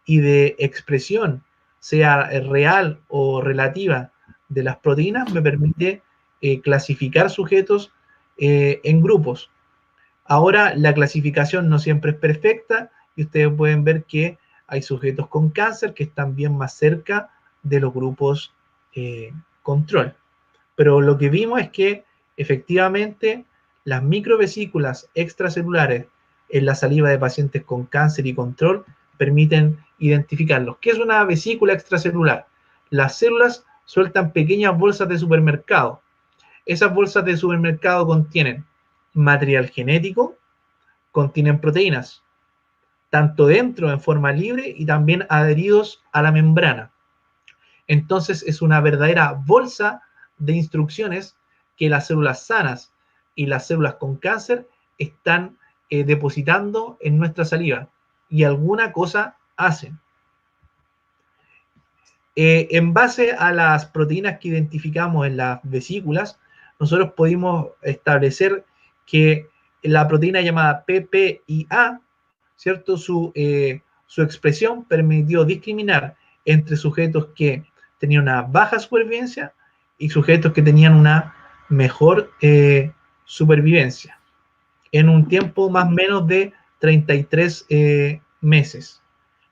y de expresión, sea real o relativa, de las proteínas, me permite clasificar sujetos en grupos. Ahora, la clasificación no siempre es perfecta, y ustedes pueden ver que hay sujetos con cáncer que están bien más cerca de los grupos control. Pero lo que vimos es que efectivamente las microvesículas extracelulares en la saliva de pacientes con cáncer y control permiten identificarlos. ¿Qué es una vesícula extracelular? Las células sueltan pequeñas bolsas de supermercado. Esas bolsas de supermercado contienen material genético, contienen proteínas, tanto dentro en forma libre y también adheridos a la membrana. Entonces es una verdadera bolsa de instrucciones que las células sanas y las células con cáncer están depositando en nuestra saliva, y alguna cosa hacen. En base a las proteínas que identificamos en las vesículas, nosotros pudimos establecer que la proteína llamada PPIA, ¿cierto? Su expresión permitió discriminar entre sujetos que tenían una baja supervivencia y sujetos que tenían una mejor supervivencia en un tiempo más o menos de 33 meses.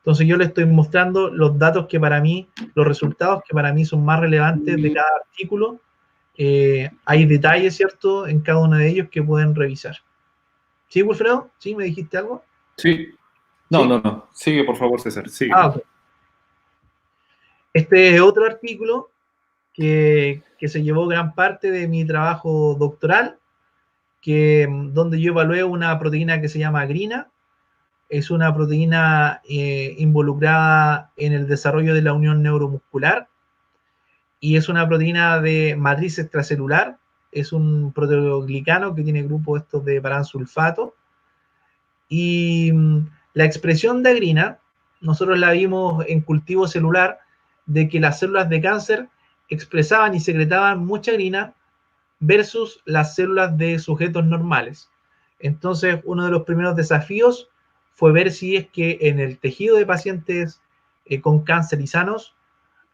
Entonces yo les estoy mostrando los datos que para mí, los resultados que para mí son más relevantes de cada artículo. Hay detalles, ¿cierto?, en cada uno de ellos que pueden revisar. ¿Sí, Wilfredo? ¿Sí? ¿Me dijiste algo? Sí. No, ¿Sí? no. Sigue, por favor, César. Sigue. Ok. Este es otro artículo que se llevó gran parte de mi trabajo doctoral, donde yo evalué una proteína que se llama grina. Es una proteína involucrada en el desarrollo de la unión neuromuscular y es una proteína de matriz extracelular. Es un proteoglicano que tiene grupos estos de paransulfato. Y la expresión de agrina, nosotros la vimos en cultivo celular, de que las células de cáncer expresaban y secretaban mucha agrina versus las células de sujetos normales. Entonces, uno de los primeros desafíos fue ver si es que en el tejido de pacientes con cáncer y sanos,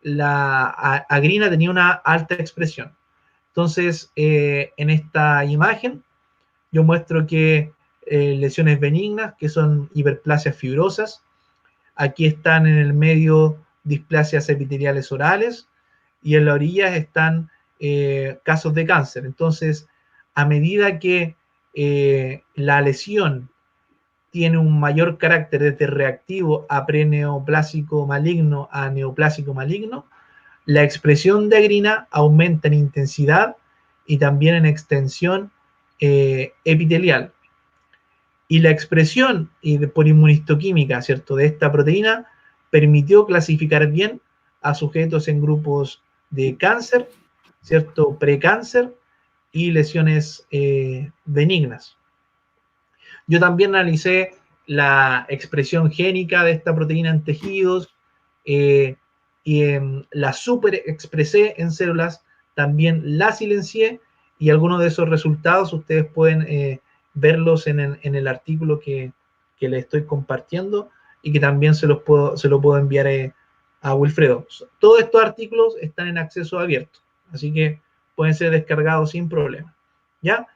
la agrina tenía una alta expresión. Entonces, en esta imagen, yo muestro que lesiones benignas, que son hiperplasias fibrosas, aquí están en el medio displasias epiteliales orales, y en la orilla están casos de cáncer. Entonces, a medida que la lesión tiene un mayor carácter desde reactivo a preneoplásico maligno a neoplásico maligno, la expresión de agrina aumenta en intensidad y también en extensión epitelial. Y la expresión por inmunistoquímica, ¿cierto?, de esta proteína permitió clasificar bien a sujetos en grupos de cáncer, ¿cierto?, precáncer y lesiones benignas. Yo también analicé la expresión génica de esta proteína en tejidos y la superexpresé en células, también la silencié y algunos de esos resultados ustedes pueden verlos en el artículo que les estoy compartiendo y que también se lo puedo enviar a Wilfredo. Todos estos artículos están en acceso abierto, así que pueden ser descargados sin problema. ¿Ya?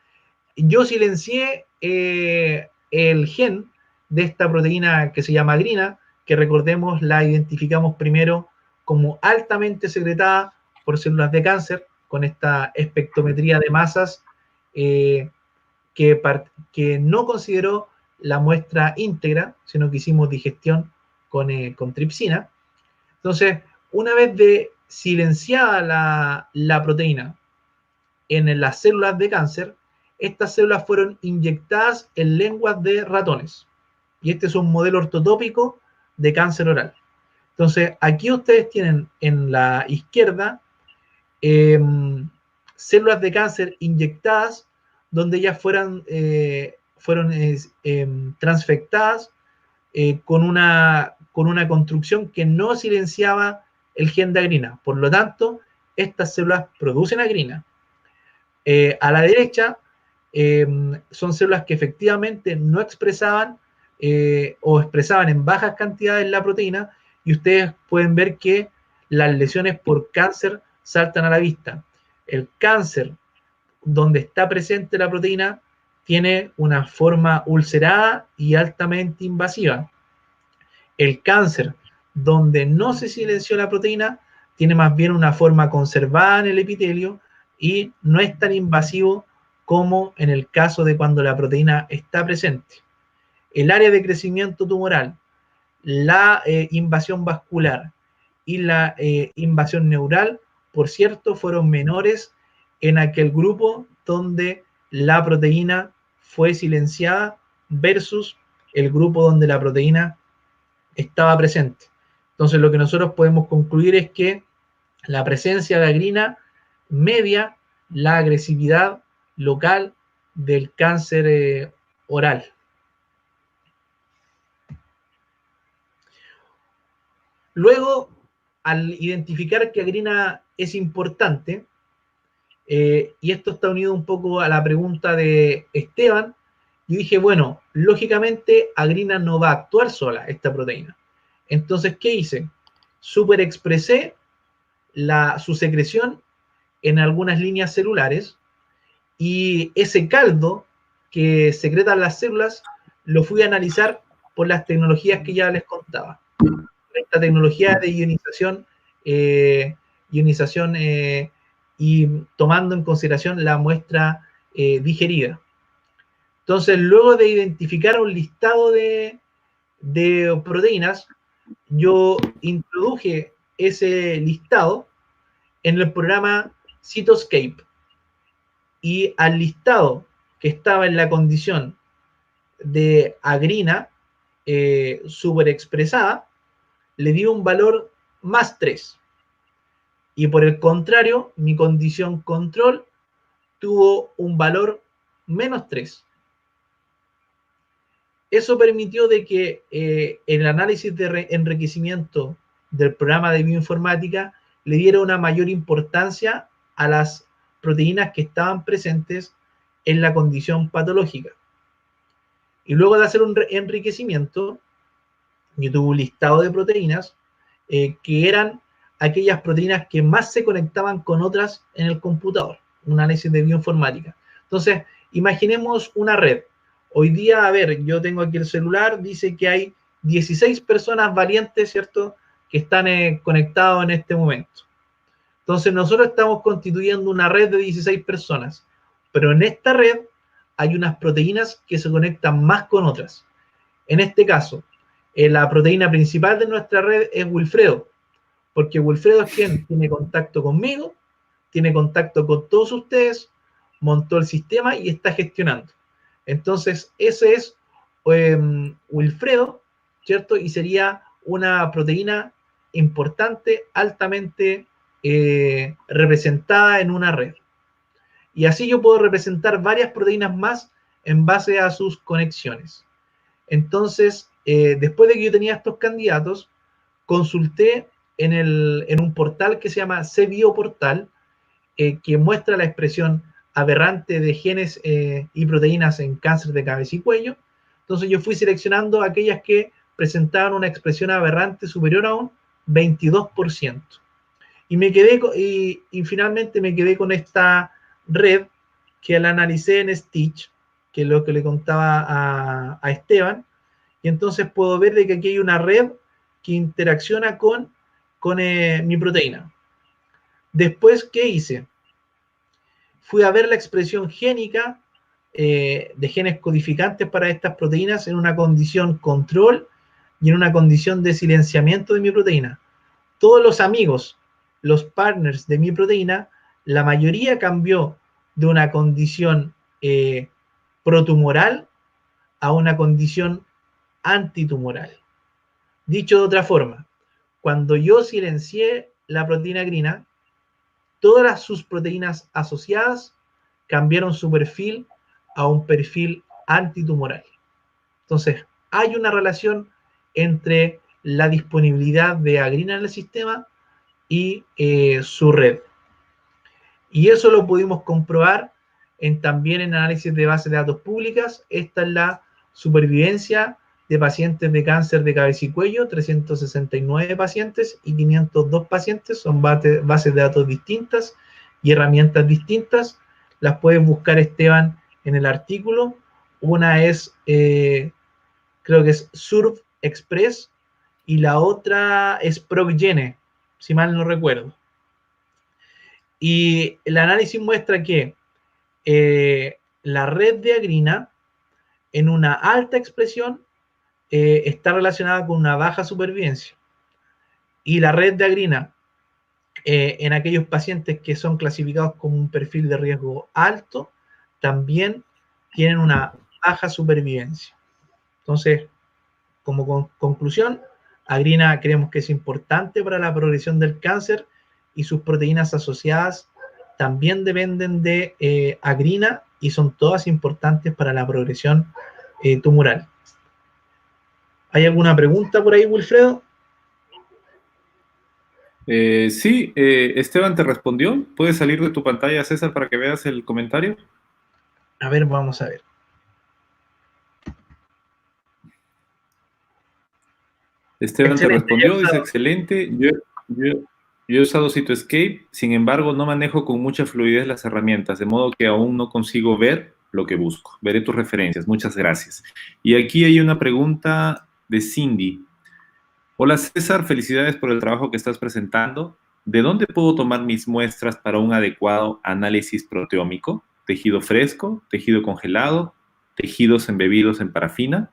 Yo silencié el gen de esta proteína que se llama grina, que recordemos la identificamos primero como altamente secretada por células de cáncer, con esta espectrometría de masas que no consideró la muestra íntegra, sino que hicimos digestión con tripsina. Entonces, una vez silenciada la proteína en las células de cáncer, estas células fueron inyectadas en lenguas de ratones. Y este es un modelo ortotópico de cáncer oral. Entonces, aquí ustedes tienen en la izquierda células de cáncer inyectadas donde ellas fueron transfectadas con una construcción que no silenciaba el gen de agrina. Por lo tanto, estas células producen agrina. A la derecha son células que efectivamente no expresaban o expresaban en bajas cantidades la proteína, y ustedes pueden ver que las lesiones por cáncer saltan a la vista. El cáncer donde está presente la proteína tiene una forma ulcerada y altamente invasiva. El cáncer donde no se silenció la proteína tiene más bien una forma conservada en el epitelio y no es tan invasivo como en el caso de cuando la proteína está presente. El área de crecimiento tumoral, la invasión vascular y la invasión neural, por cierto, fueron menores en aquel grupo donde la proteína fue silenciada versus el grupo donde la proteína estaba presente. Entonces, lo que nosotros podemos concluir es que la presencia de agrina media la agresividad local del cáncer oral. Luego, al identificar que agrina es importante, y esto está unido un poco a la pregunta de Esteban, yo dije, bueno, lógicamente agrina no va a actuar sola, esta proteína. Entonces, ¿qué hice? Superexpresé su secreción en algunas líneas celulares, y ese caldo que secretan las células lo fui a analizar por las tecnologías que ya les contaba. esta tecnología de ionización y tomando en consideración la muestra digerida. Entonces, luego de identificar un listado de proteínas, yo introduje ese listado en el programa Cytoscape, y al listado que estaba en la condición de agrina superexpresada, le di un valor más 3. Y por el contrario, mi condición control tuvo un valor menos 3. Eso permitió de que el análisis de enriquecimiento del programa de bioinformática le diera una mayor importancia a las proteínas que estaban presentes en la condición patológica. Y luego de hacer un enriquecimiento, yo tuve un listado de proteínas que eran aquellas proteínas que más se conectaban con otras en el computador, un análisis de bioinformática. Entonces, imaginemos una red. Hoy día, a ver, yo tengo aquí el celular, dice que hay 16 personas valientes, ¿cierto?, que están conectados en este momento. Entonces, nosotros estamos constituyendo una red de 16 personas, pero en esta red hay unas proteínas que se conectan más con otras. En este caso, la proteína principal de nuestra red es Wilfredo, porque Wilfredo es quien tiene contacto conmigo, tiene contacto con todos ustedes, montó el sistema y está gestionando. Entonces, ese es Wilfredo, ¿cierto? Y sería una proteína importante, altamente representada en una red. Y así yo puedo representar varias proteínas más en base a sus conexiones. Entonces, después de que yo tenía estos candidatos, consulté en un portal que se llama CBioPortal, que muestra la expresión aberrante de genes y proteínas en cáncer de cabeza y cuello. Entonces yo fui seleccionando aquellas que presentaban una expresión aberrante superior a un 22%. Y me quedé y finalmente me quedé con esta red que la analicé en Stitch, que es lo que le contaba a Esteban, y entonces puedo ver de que aquí hay una red que interacciona con mi proteína. Después, ¿qué hice? Fui a ver la expresión génica de genes codificantes para estas proteínas en una condición control y en una condición de silenciamiento de mi proteína. Todos los amigos, los partners de mi proteína, la mayoría cambió de una condición protumoral a una condición antitumoral. Dicho de otra forma, cuando yo silencié la proteína grina, todas sus proteínas asociadas cambiaron su perfil a un perfil antitumoral. Entonces, hay una relación entre la disponibilidad de agrina en el sistema y su red. Y eso lo pudimos comprobar también en análisis de bases de datos públicas. Esta es la supervivencia de pacientes de cáncer de cabeza y cuello, 369 pacientes y 502 pacientes, son bases de datos distintas y herramientas distintas. Las puedes buscar, Esteban, en el artículo. Una es, creo que es SURF-Express, y la otra es ProgGene, si mal no recuerdo. Y el análisis muestra que la red de agrina en una alta expresión está relacionada con una baja supervivencia. Y la red de agrina en aquellos pacientes que son clasificados como un perfil de riesgo alto, también tienen una baja supervivencia. Entonces, como conclusión, agrina creemos que es importante para la progresión del cáncer y sus proteínas asociadas también dependen de agrina y son todas importantes para la progresión tumoral. ¿Hay alguna pregunta por ahí, Wilfredo? Sí, Esteban te respondió. ¿Puedes salir de tu pantalla, César, para que veas el comentario? A ver, vamos a ver. Esteban te respondió, dice, excelente. Yo he usado Cytoscape, sin embargo, no manejo con mucha fluidez las herramientas, de modo que aún no consigo ver lo que busco. Veré tus referencias. Muchas gracias. Y aquí hay una pregunta de Cindy. Hola César, felicidades por el trabajo que estás presentando. ¿De dónde puedo tomar mis muestras para un adecuado análisis proteómico? ¿Tejido fresco, tejido congelado, tejidos embebidos en parafina?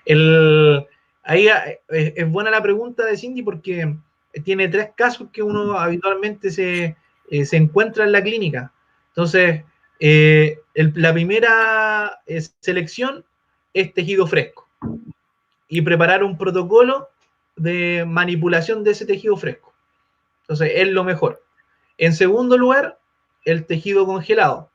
El, ahí es buena la pregunta de Cindy porque tiene tres casos que uno habitualmente se encuentra en la clínica. Entonces, la primera selección es tejido fresco y preparar un protocolo de manipulación de ese tejido fresco. Entonces, es lo mejor. En segundo lugar, el tejido congelado.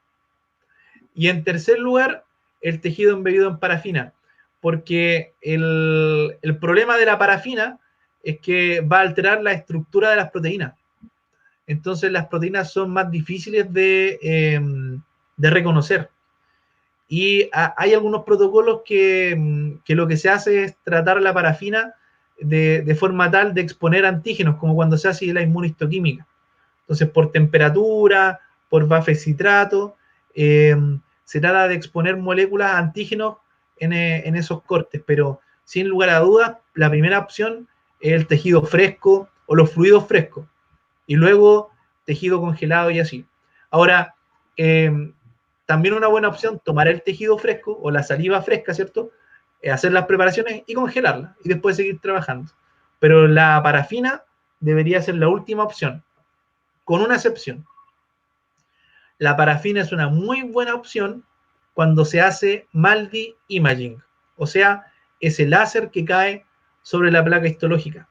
Y en tercer lugar, el tejido embebido en parafina, porque el problema de la parafina es que va a alterar la estructura de las proteínas. Entonces las proteínas son más difíciles de reconocer. Y hay algunos protocolos que lo que se hace es tratar la parafina de forma tal de exponer antígenos, como cuando se hace la inmunistoquímica. Entonces, por temperatura, por bafecitrato, se trata de exponer moléculas antígenos en esos cortes, pero sin lugar a dudas, la primera opción es el tejido fresco o los fluidos frescos, y luego tejido congelado y así. Ahora, también una buena opción, tomar el tejido fresco o la saliva fresca, ¿cierto? Hacer las preparaciones y congelarla, y después seguir trabajando. Pero la parafina debería ser la última opción, con una excepción. La parafina es una muy buena opción cuando se hace MALDI imaging, o sea, ese láser que cae sobre la placa histológica,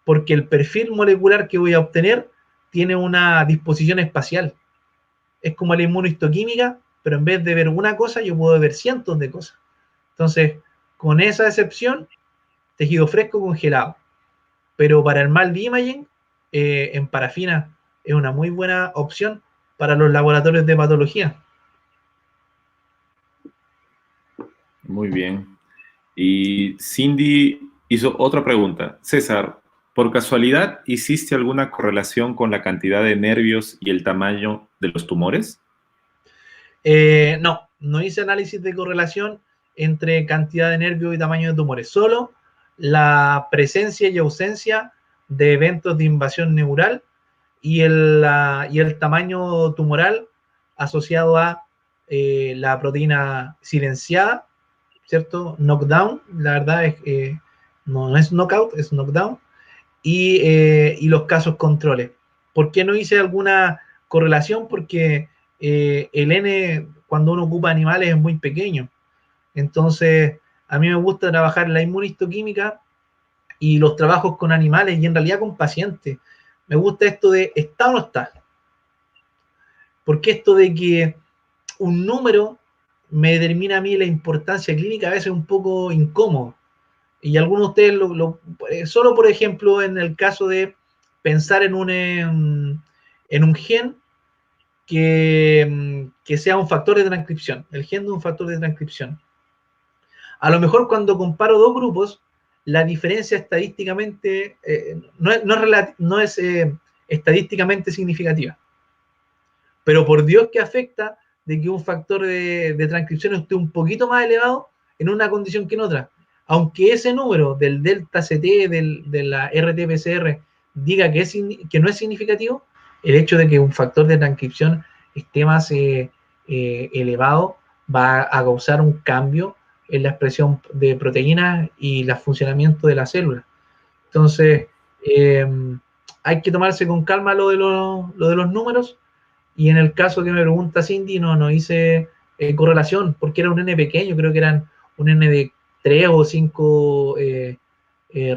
porque el perfil molecular que voy a obtener tiene una disposición espacial. Es como la inmunohistoquímica, pero en vez de ver una cosa, yo puedo ver cientos de cosas. Entonces, con esa excepción, tejido fresco congelado. Pero para el MALDI imaging, en parafina es una muy buena opción para los laboratorios de patología. Muy bien. Y Cindy hizo otra pregunta. César, ¿por casualidad hiciste alguna correlación con la cantidad de nervios y el tamaño de los tumores? No hice análisis de correlación entre cantidad de nervios y tamaño de tumores, solo la presencia y ausencia de eventos de invasión neural y el tamaño tumoral asociado a la proteína silenciada, ¿cierto? Knockdown, la verdad es que no es knockout, es knockdown, y los casos controles. ¿Por qué no hice alguna correlación? Porque el N, cuando uno ocupa animales, es muy pequeño. Entonces, a mí me gusta trabajar la inmunistoquímica y los trabajos con animales y en realidad con pacientes. Me gusta esto de está o no está. Porque esto de que un número me determina a mí la importancia clínica a veces es un poco incómodo. Y algunos de ustedes, solo por ejemplo, en el caso de pensar en un gen que sea un factor de transcripción, el gen de un factor de transcripción. A lo mejor cuando comparo dos grupos, la diferencia estadísticamente no es estadísticamente significativa. Pero por Dios que afecta de que un factor de transcripción esté un poquito más elevado en una condición que en otra. Aunque ese número del delta CT, de la RT-PCR, diga que no es significativo, el hecho de que un factor de transcripción esté más elevado va a causar un cambio en la expresión de proteínas y el funcionamiento de la célula. Entonces, eh, hay que tomarse con calma lo de los números, y en el caso que me pregunta Cindy, no hice correlación, porque era un N pequeño, creo que eran un N de 3 o 5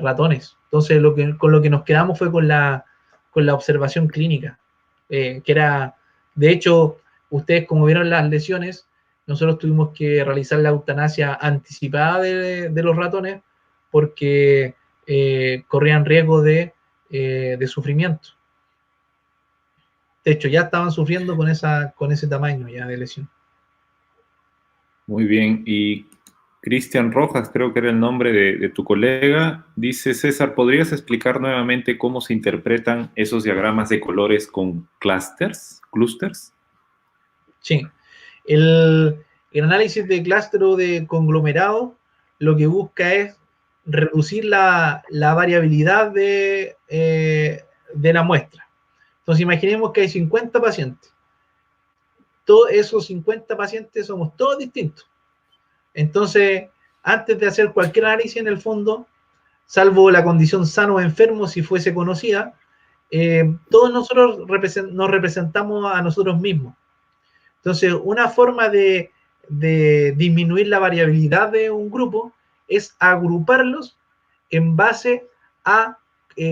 ratones. Entonces, con lo que nos quedamos fue con la observación clínica, que era, de hecho, ustedes como vieron las lesiones, nosotros tuvimos que realizar la eutanasia anticipada de los ratones porque corrían riesgo de sufrimiento. De hecho, ya estaban sufriendo con ese tamaño ya de lesión. Muy bien. Y Cristian Rojas, creo que era el nombre de tu colega, dice, César, ¿podrías explicar nuevamente cómo se interpretan esos diagramas de colores con clusters? ¿Clusters? Sí. El análisis de clúster o de conglomerado lo que busca es reducir la variabilidad de la muestra. Entonces, imaginemos que hay 50 pacientes. Todos esos 50 pacientes somos todos distintos. Entonces, antes de hacer cualquier análisis en el fondo, salvo la condición sano o enfermo, si fuese conocida, todos nosotros nos representamos a nosotros mismos. Entonces, una forma de disminuir la variabilidad de un grupo es agruparlos en base a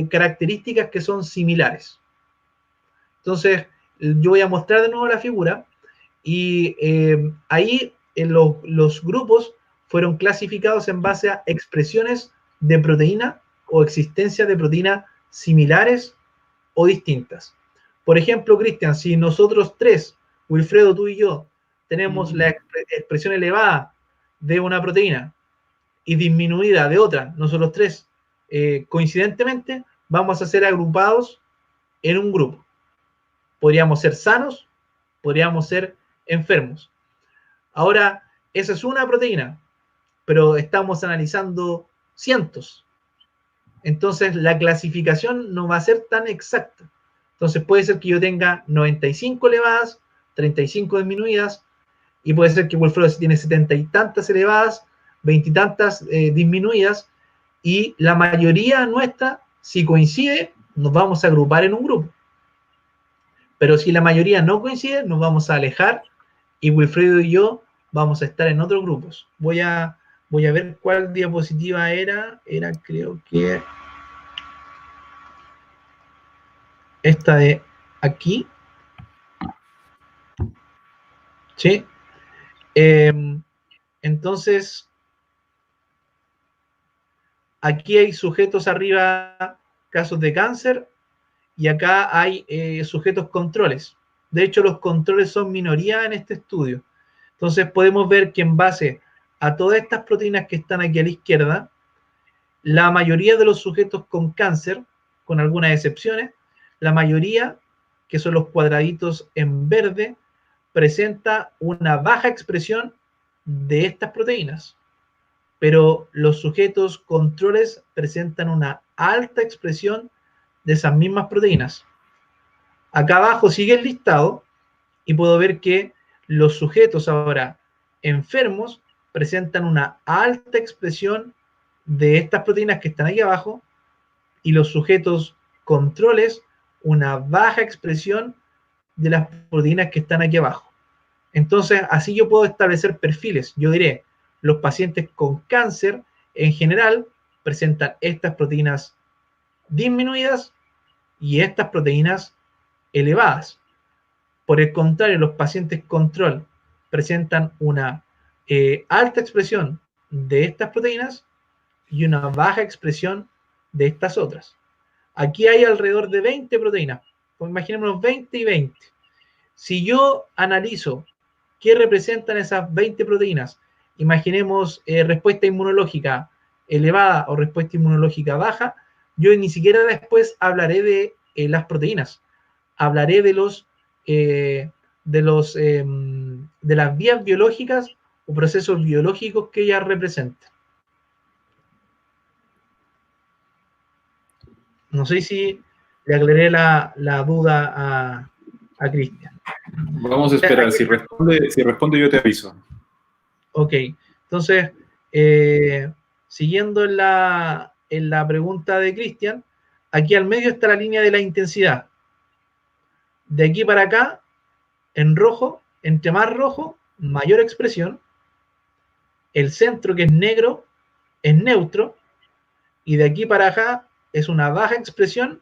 características que son similares. Entonces, yo voy a mostrar de nuevo la figura y ahí los grupos fueron clasificados en base a expresiones de proteína o existencia de proteínas similares o distintas. Por ejemplo, Cristian, si nosotros tres, Wilfredo, tú y yo, tenemos la expresión elevada de una proteína y disminuida de otra, nosotros tres, coincidentemente, vamos a ser agrupados en un grupo. Podríamos ser sanos, podríamos ser enfermos. Ahora, esa es una proteína, pero estamos analizando cientos. Entonces, la clasificación no va a ser tan exacta. Entonces, puede ser que yo tenga 95 elevadas, 35 disminuidas, y puede ser que Wilfredo tiene 70 y tantas elevadas, 20 y tantas disminuidas, y la mayoría nuestra, si coincide, nos vamos a agrupar en un grupo. Pero si la mayoría no coincide, nos vamos a alejar, y Wilfredo y yo vamos a estar en otros grupos. Voy a ver cuál diapositiva era. Era, creo que esta de aquí. ¿Sí? Entonces, aquí hay sujetos arriba, casos de cáncer, y acá hay sujetos controles. De hecho, los controles son minoría en este estudio. Entonces, podemos ver que en base a todas estas proteínas que están aquí a la izquierda, la mayoría de los sujetos con cáncer, con algunas excepciones, la mayoría, que son los cuadraditos en verde, presenta una baja expresión de estas proteínas, pero los sujetos controles presentan una alta expresión de esas mismas proteínas. Acá abajo sigue el listado y puedo ver que los sujetos ahora enfermos presentan una alta expresión de estas proteínas que están aquí abajo y los sujetos controles una baja expresión de las proteínas que están aquí abajo. Entonces, así yo puedo establecer perfiles. Yo diré, los pacientes con cáncer en general presentan estas proteínas disminuidas y estas proteínas elevadas. Por el contrario, los pacientes control presentan una alta expresión de estas proteínas y una baja expresión de estas otras. Aquí hay alrededor de 20 proteínas. Pues imaginémonos 20 y 20. Si yo analizo qué representan esas 20 proteínas, imaginemos respuesta inmunológica elevada o respuesta inmunológica baja, yo ni siquiera después hablaré de las proteínas, hablaré de las vías biológicas o procesos biológicos que ellas representan. No sé si le aclaré la duda a Cristian. Vamos a esperar. Si responde, yo te aviso. Ok, entonces, siguiendo en la pregunta de Cristian, aquí al medio está la línea de la intensidad. De aquí para acá, en rojo, entre más rojo, mayor expresión. El centro, que es negro, es neutro. Y de aquí para acá es una baja expresión.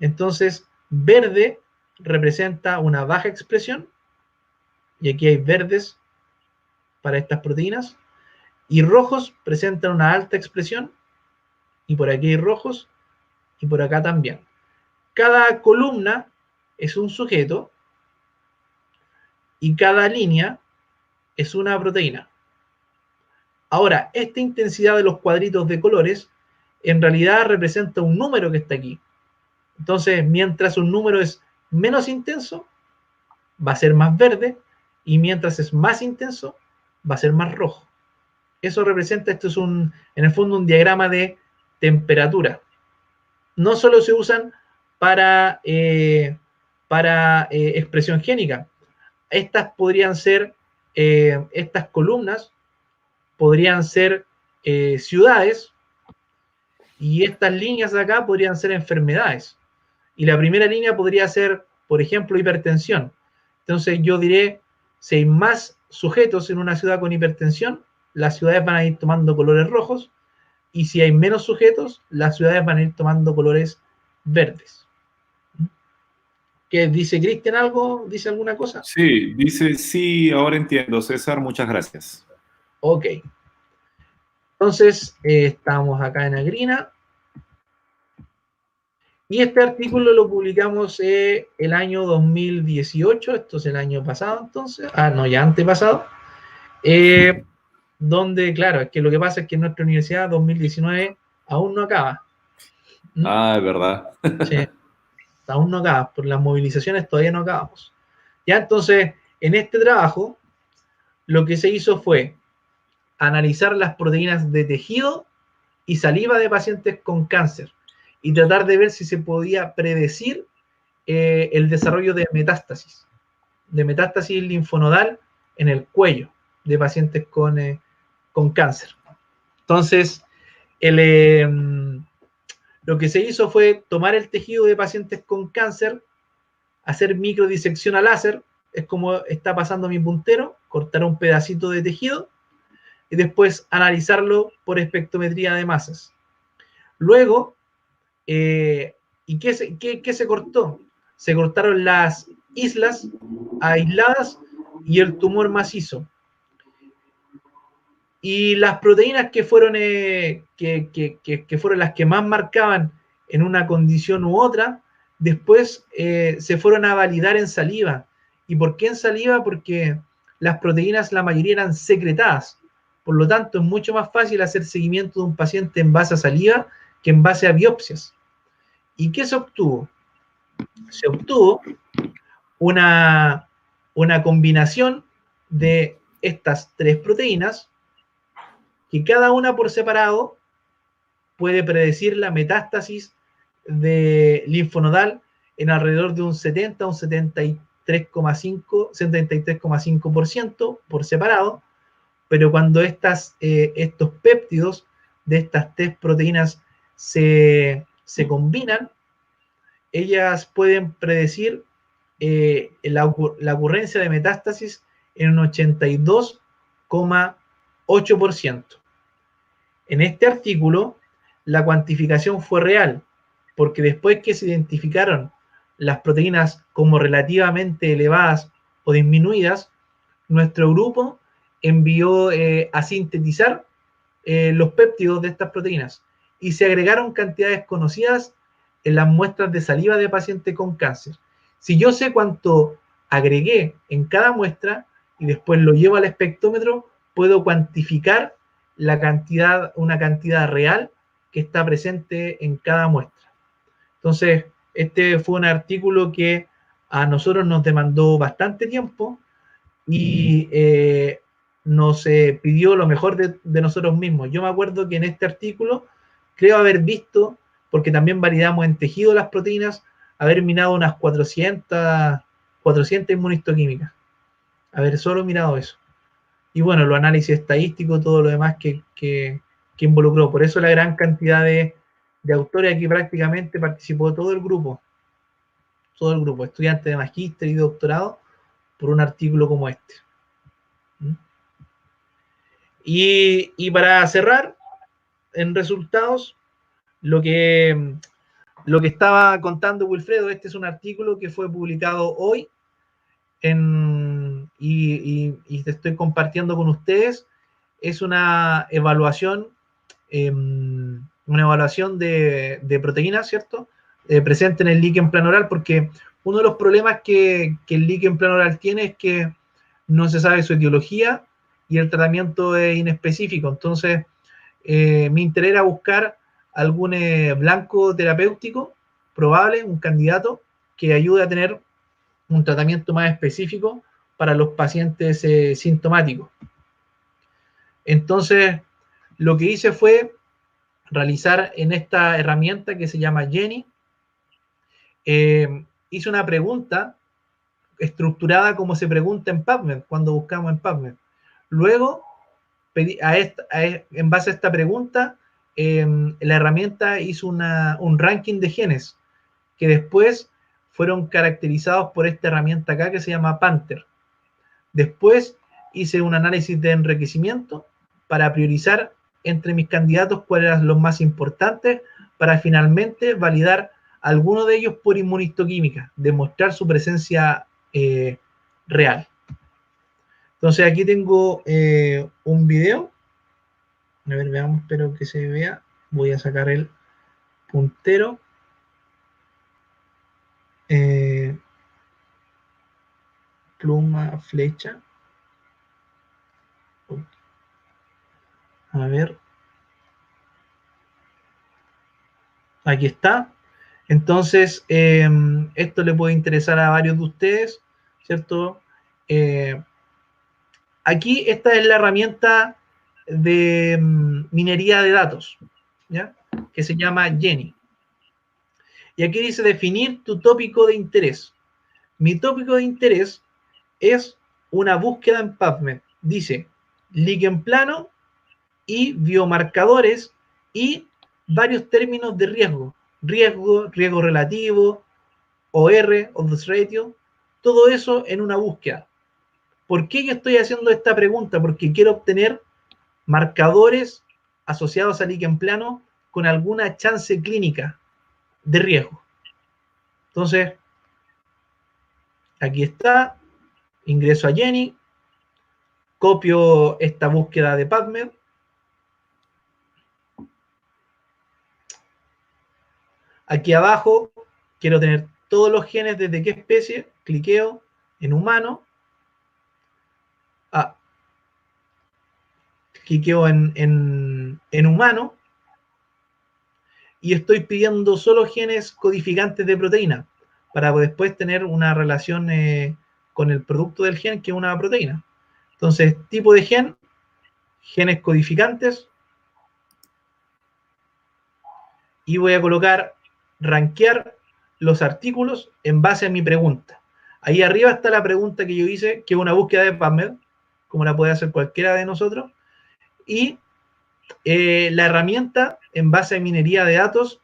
Entonces, verde representa una baja expresión. Y aquí hay verdes para estas proteínas. Y rojos presentan una alta expresión. Y por aquí hay rojos. Y por acá también. Cada columna es un sujeto. Y cada línea es una proteína. Ahora, esta intensidad de los cuadritos de colores en realidad representa un número que está aquí. Entonces, mientras un número es menos intenso, va a ser más verde, y mientras es más intenso, va a ser más rojo. Eso representa, esto es en el fondo un diagrama de temperatura. No solo se usan para expresión génica. Estas podrían ser, estas columnas podrían ser ciudades, y estas líneas de acá podrían ser enfermedades. Y la primera línea podría ser, por ejemplo, hipertensión. Entonces yo diré, si hay más sujetos en una ciudad con hipertensión, las ciudades van a ir tomando colores rojos, y si hay menos sujetos, las ciudades van a ir tomando colores verdes. ¿Qué dice Cristian algo? ¿Dice alguna cosa? Sí, dice, sí, ahora entiendo, César, muchas gracias. Ok. Entonces, estamos acá en Agrina. Y este artículo lo publicamos el año 2018, esto es el año pasado entonces, no, ya antepasado, donde, claro, es que lo que pasa es que en nuestra universidad 2019 aún no acaba. Ah, es verdad. Sí, aún no acaba, por las movilizaciones todavía no acabamos. Ya entonces, en este trabajo, lo que se hizo fue analizar las proteínas de tejido y saliva de pacientes con cáncer y tratar de ver si se podía predecir el desarrollo de metástasis linfonodal en el cuello de pacientes con cáncer. Entonces, lo que se hizo fue tomar el tejido de pacientes con cáncer, hacer microdisección a láser, es como está pasando mi puntero, cortar un pedacito de tejido y después analizarlo por espectrometría de masas. Luego, ¿y qué se cortó? Se cortaron las islas aisladas y el tumor macizo. Y las proteínas que fueron, que fueron las que más marcaban en una condición u otra, después se fueron a validar en saliva. ¿Y por qué en saliva? Porque las proteínas, la mayoría eran secretadas. Por lo tanto, es mucho más fácil hacer seguimiento de un paciente en base a saliva que en base a biopsias. ¿Y qué se obtuvo? Se obtuvo una combinación de estas tres proteínas que cada una por separado puede predecir la metástasis de linfonodal en alrededor de un 70 a un 73,5% por separado, pero cuando estos péptidos de estas tres proteínas se combinan, ellas pueden predecir la ocurrencia de metástasis en un 82,8%. En este artículo, la cuantificación fue real, porque después que se identificaron las proteínas como relativamente elevadas o disminuidas, nuestro grupo envió a sintetizar los péptidos de estas proteínas y se agregaron cantidades conocidas en las muestras de saliva de pacientes con cáncer. Si yo sé cuánto agregué en cada muestra y después lo llevo al espectrómetro, puedo cuantificar una cantidad real que está presente en cada muestra. Entonces, este fue un artículo que a nosotros nos demandó bastante tiempo y nos pidió lo mejor de nosotros mismos. Yo me acuerdo que en este artículo creo haber visto, porque también validamos en tejido las proteínas, haber mirado unas 400 inmunistoquímicas. Haber solo mirado eso. Y bueno, los análisis estadísticos, todo lo demás que involucró. Por eso la gran cantidad de autores. Aquí prácticamente participó todo el grupo, estudiantes de magíster y doctorado, por un artículo como este. Y para cerrar, en resultados, lo que estaba contando Wilfredo, este es un artículo que fue publicado hoy y te estoy compartiendo con ustedes. Es una evaluación de proteínas, ¿cierto? Presente en el líquen plano oral, porque uno de los problemas que el líquen plano oral tiene es que no se sabe su etiología y el tratamiento es inespecífico. Entonces, mi interés era buscar algún blanco terapéutico probable, un candidato que ayude a tener un tratamiento más específico para los pacientes sintomáticos. Entonces, lo que hice fue realizar en esta herramienta que se llama Jenny, hice una pregunta estructurada como se pregunta en PubMed, cuando buscamos en PubMed. Luego, en base a esta pregunta, la herramienta hizo un ranking de genes que después fueron caracterizados por esta herramienta acá que se llama Panther. Después hice un análisis de enriquecimiento para priorizar entre mis candidatos cuáles eran los más importantes para finalmente validar algunos de ellos por inmunistoquímica, demostrar su presencia real. Entonces aquí tengo un video. A ver, veamos, espero que se vea. Voy a sacar el puntero. Pluma, flecha. A ver. Aquí está. Entonces, esto le puede interesar a varios de ustedes, ¿cierto? Aquí esta es la herramienta de minería de datos, ¿ya? Que se llama Jenny. Y aquí dice definir tu tópico de interés. Mi tópico de interés es una búsqueda en PubMed. Dice líquen plano y biomarcadores y varios términos de riesgo. Riesgo relativo, OR, odds ratio, todo eso en una búsqueda. ¿Por qué yo estoy haciendo esta pregunta? Porque quiero obtener marcadores asociados al líquen plano con alguna chance clínica de riesgo. Entonces, aquí está, ingreso a Jenny, copio esta búsqueda de PubMed, aquí abajo quiero tener todos los genes desde qué especie, cliqueo en humano, cliqueo en humano, y estoy pidiendo solo genes codificantes de proteína, para después tener una relación con el producto del gen, que es una proteína. Entonces, tipo de gen, genes codificantes, y voy a colocar rankear los artículos en base a mi pregunta. Ahí arriba está la pregunta que yo hice, que es una búsqueda de PubMed, como la puede hacer cualquiera de nosotros, y la herramienta, en base a minería de datos,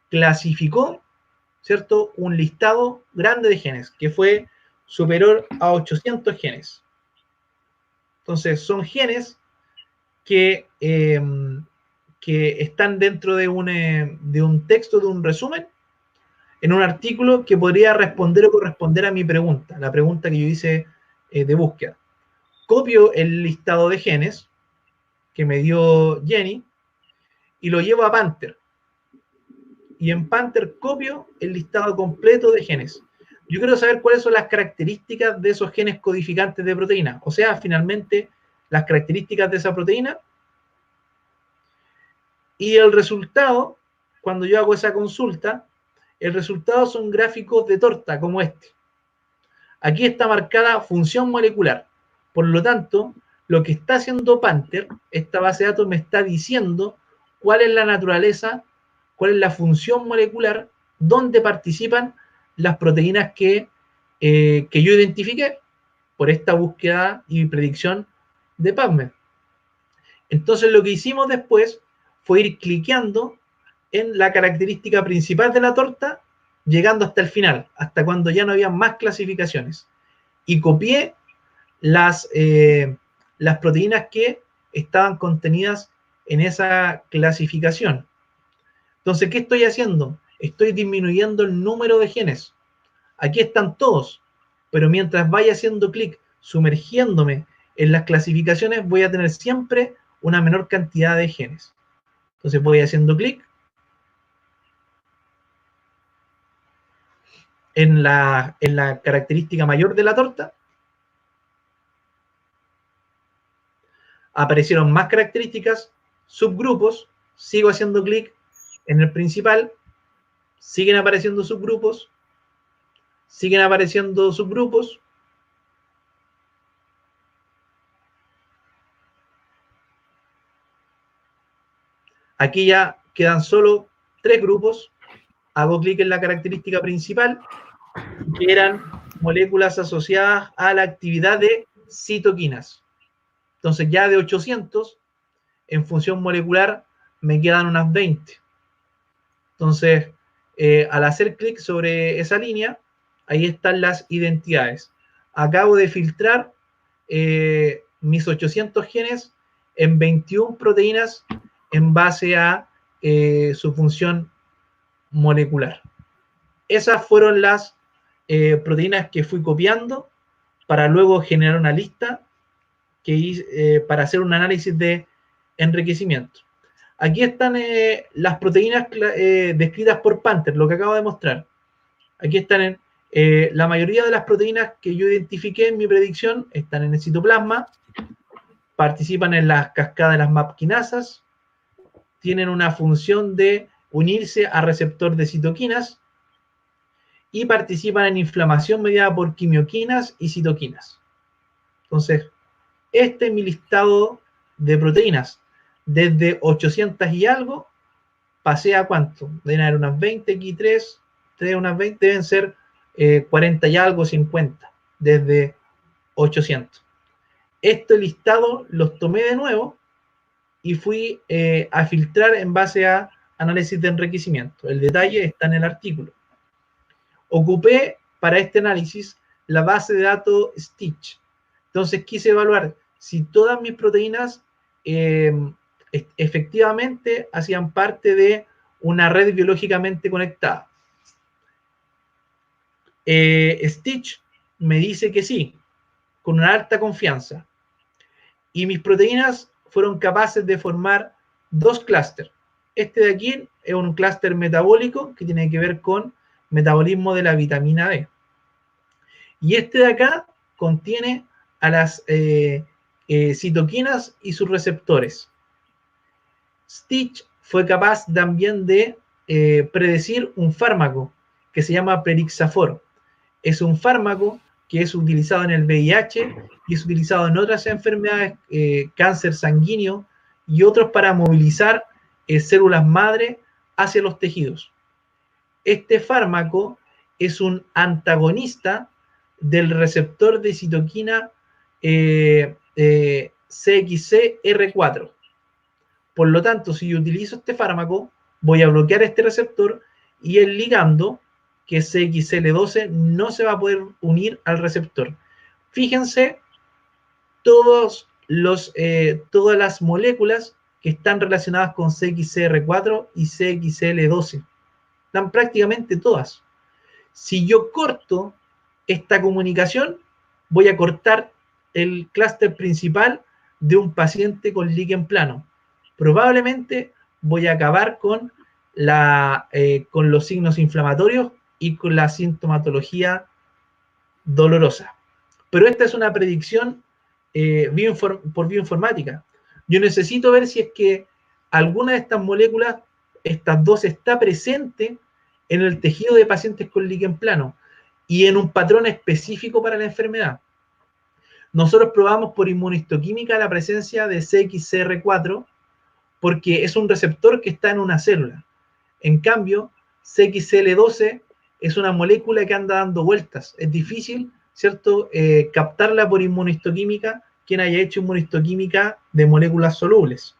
clasificó, ¿cierto?, un listado grande de genes, que fue superior a 800 genes. Entonces, son genes que están dentro de un texto, de un resumen, en un artículo que podría responder o corresponder a mi pregunta, la pregunta que yo hice de búsqueda. Copio el listado de genes que me dio Jenny y lo llevo a Panther. Y en Panther copio el listado completo de genes. Yo quiero saber cuáles son las características de esos genes codificantes de proteína. O sea, finalmente, las características de esa proteína. Y el resultado, cuando yo hago esa consulta, el resultado son gráficos de torta como este. Aquí está marcada función molecular. Por lo tanto, lo que está haciendo Panther, esta base de datos, me está diciendo cuál es la naturaleza, cuál es la función molecular, dónde participan las proteínas que yo identifiqué por esta búsqueda y predicción de PubMed. Entonces, lo que hicimos después fue ir cliqueando en la característica principal de la torta, llegando hasta el final, hasta cuando ya no había más clasificaciones. Y copié las proteínas que estaban contenidas en esa clasificación. Entonces, ¿qué estoy haciendo? Estoy disminuyendo el número de genes. Aquí están todos, pero mientras vaya haciendo clic, sumergiéndome en las clasificaciones, voy a tener siempre una menor cantidad de genes. Entonces voy haciendo clic en la característica mayor de la torta. Aparecieron más características, subgrupos, sigo haciendo clic en el principal, siguen apareciendo subgrupos, Aquí ya quedan solo 3 grupos. Hago clic en la característica principal, que eran moléculas asociadas a la actividad de citoquinas. Entonces ya de 800, en función molecular, me quedan unas 20. Entonces, al hacer clic sobre esa línea, ahí están las identidades. Acabo de filtrar mis 800 genes en 21 proteínas en base a su función molecular. Esas fueron las proteínas que fui copiando para luego generar una lista para hacer un análisis de enriquecimiento. Aquí están las proteínas descritas por Panther, lo que acabo de mostrar. Aquí están la mayoría de las proteínas que yo identifiqué en mi predicción están en el citoplasma, participan en las cascadas de las MAP quinasas, tienen una función de unirse a receptor de citoquinas y participan en inflamación mediada por quimioquinas y citoquinas. Entonces, este es mi listado de proteínas. Desde 800 y algo, pasé a ¿cuánto? Deben haber unas 20 aquí, 3 unas 20, deben ser 40 y algo, 50, desde 800. Este listado los tomé de nuevo y fui a filtrar en base a análisis de enriquecimiento. El detalle está en el artículo. Ocupé para este análisis la base de datos Stitch. Entonces quise evaluar si todas mis proteínas efectivamente hacían parte de una red biológicamente conectada. Stitch me dice que sí, con una alta confianza. Y mis proteínas fueron capaces de formar 2 clústeres. Este de aquí es un clúster metabólico que tiene que ver con metabolismo de la vitamina D. Y este de acá contiene a las citoquinas y sus receptores. Stitch fue capaz también de predecir un fármaco que se llama Prerixafor. Es un fármaco que es utilizado en el VIH y es utilizado en otras enfermedades, cáncer sanguíneo y otros para movilizar células madre hacia los tejidos. Este fármaco es un antagonista del receptor de citoquina CXCR4. Por lo tanto, si yo utilizo este fármaco, voy a bloquear este receptor y el ligando, que es CXL12, no se va a poder unir al receptor. Fíjense todas las moléculas que están relacionadas con CXCR4 y CXL12. Están prácticamente todas. Si yo corto esta comunicación, voy a cortar el clúster principal de un paciente con líquen plano. Probablemente voy a acabar con los signos inflamatorios y con la sintomatología dolorosa. Pero esta es una predicción por bioinformática. Yo necesito ver si es que alguna de estas moléculas, estas dos, está presente en el tejido de pacientes con líquen plano y en un patrón específico para la enfermedad. Nosotros probamos por inmunohistoquímica la presencia de CXCR4 porque es un receptor que está en una célula. En cambio, CXL12 es una molécula que anda dando vueltas. Es difícil, ¿cierto?, captarla por inmunohistoquímica, quien haya hecho inmunohistoquímica de moléculas solubles.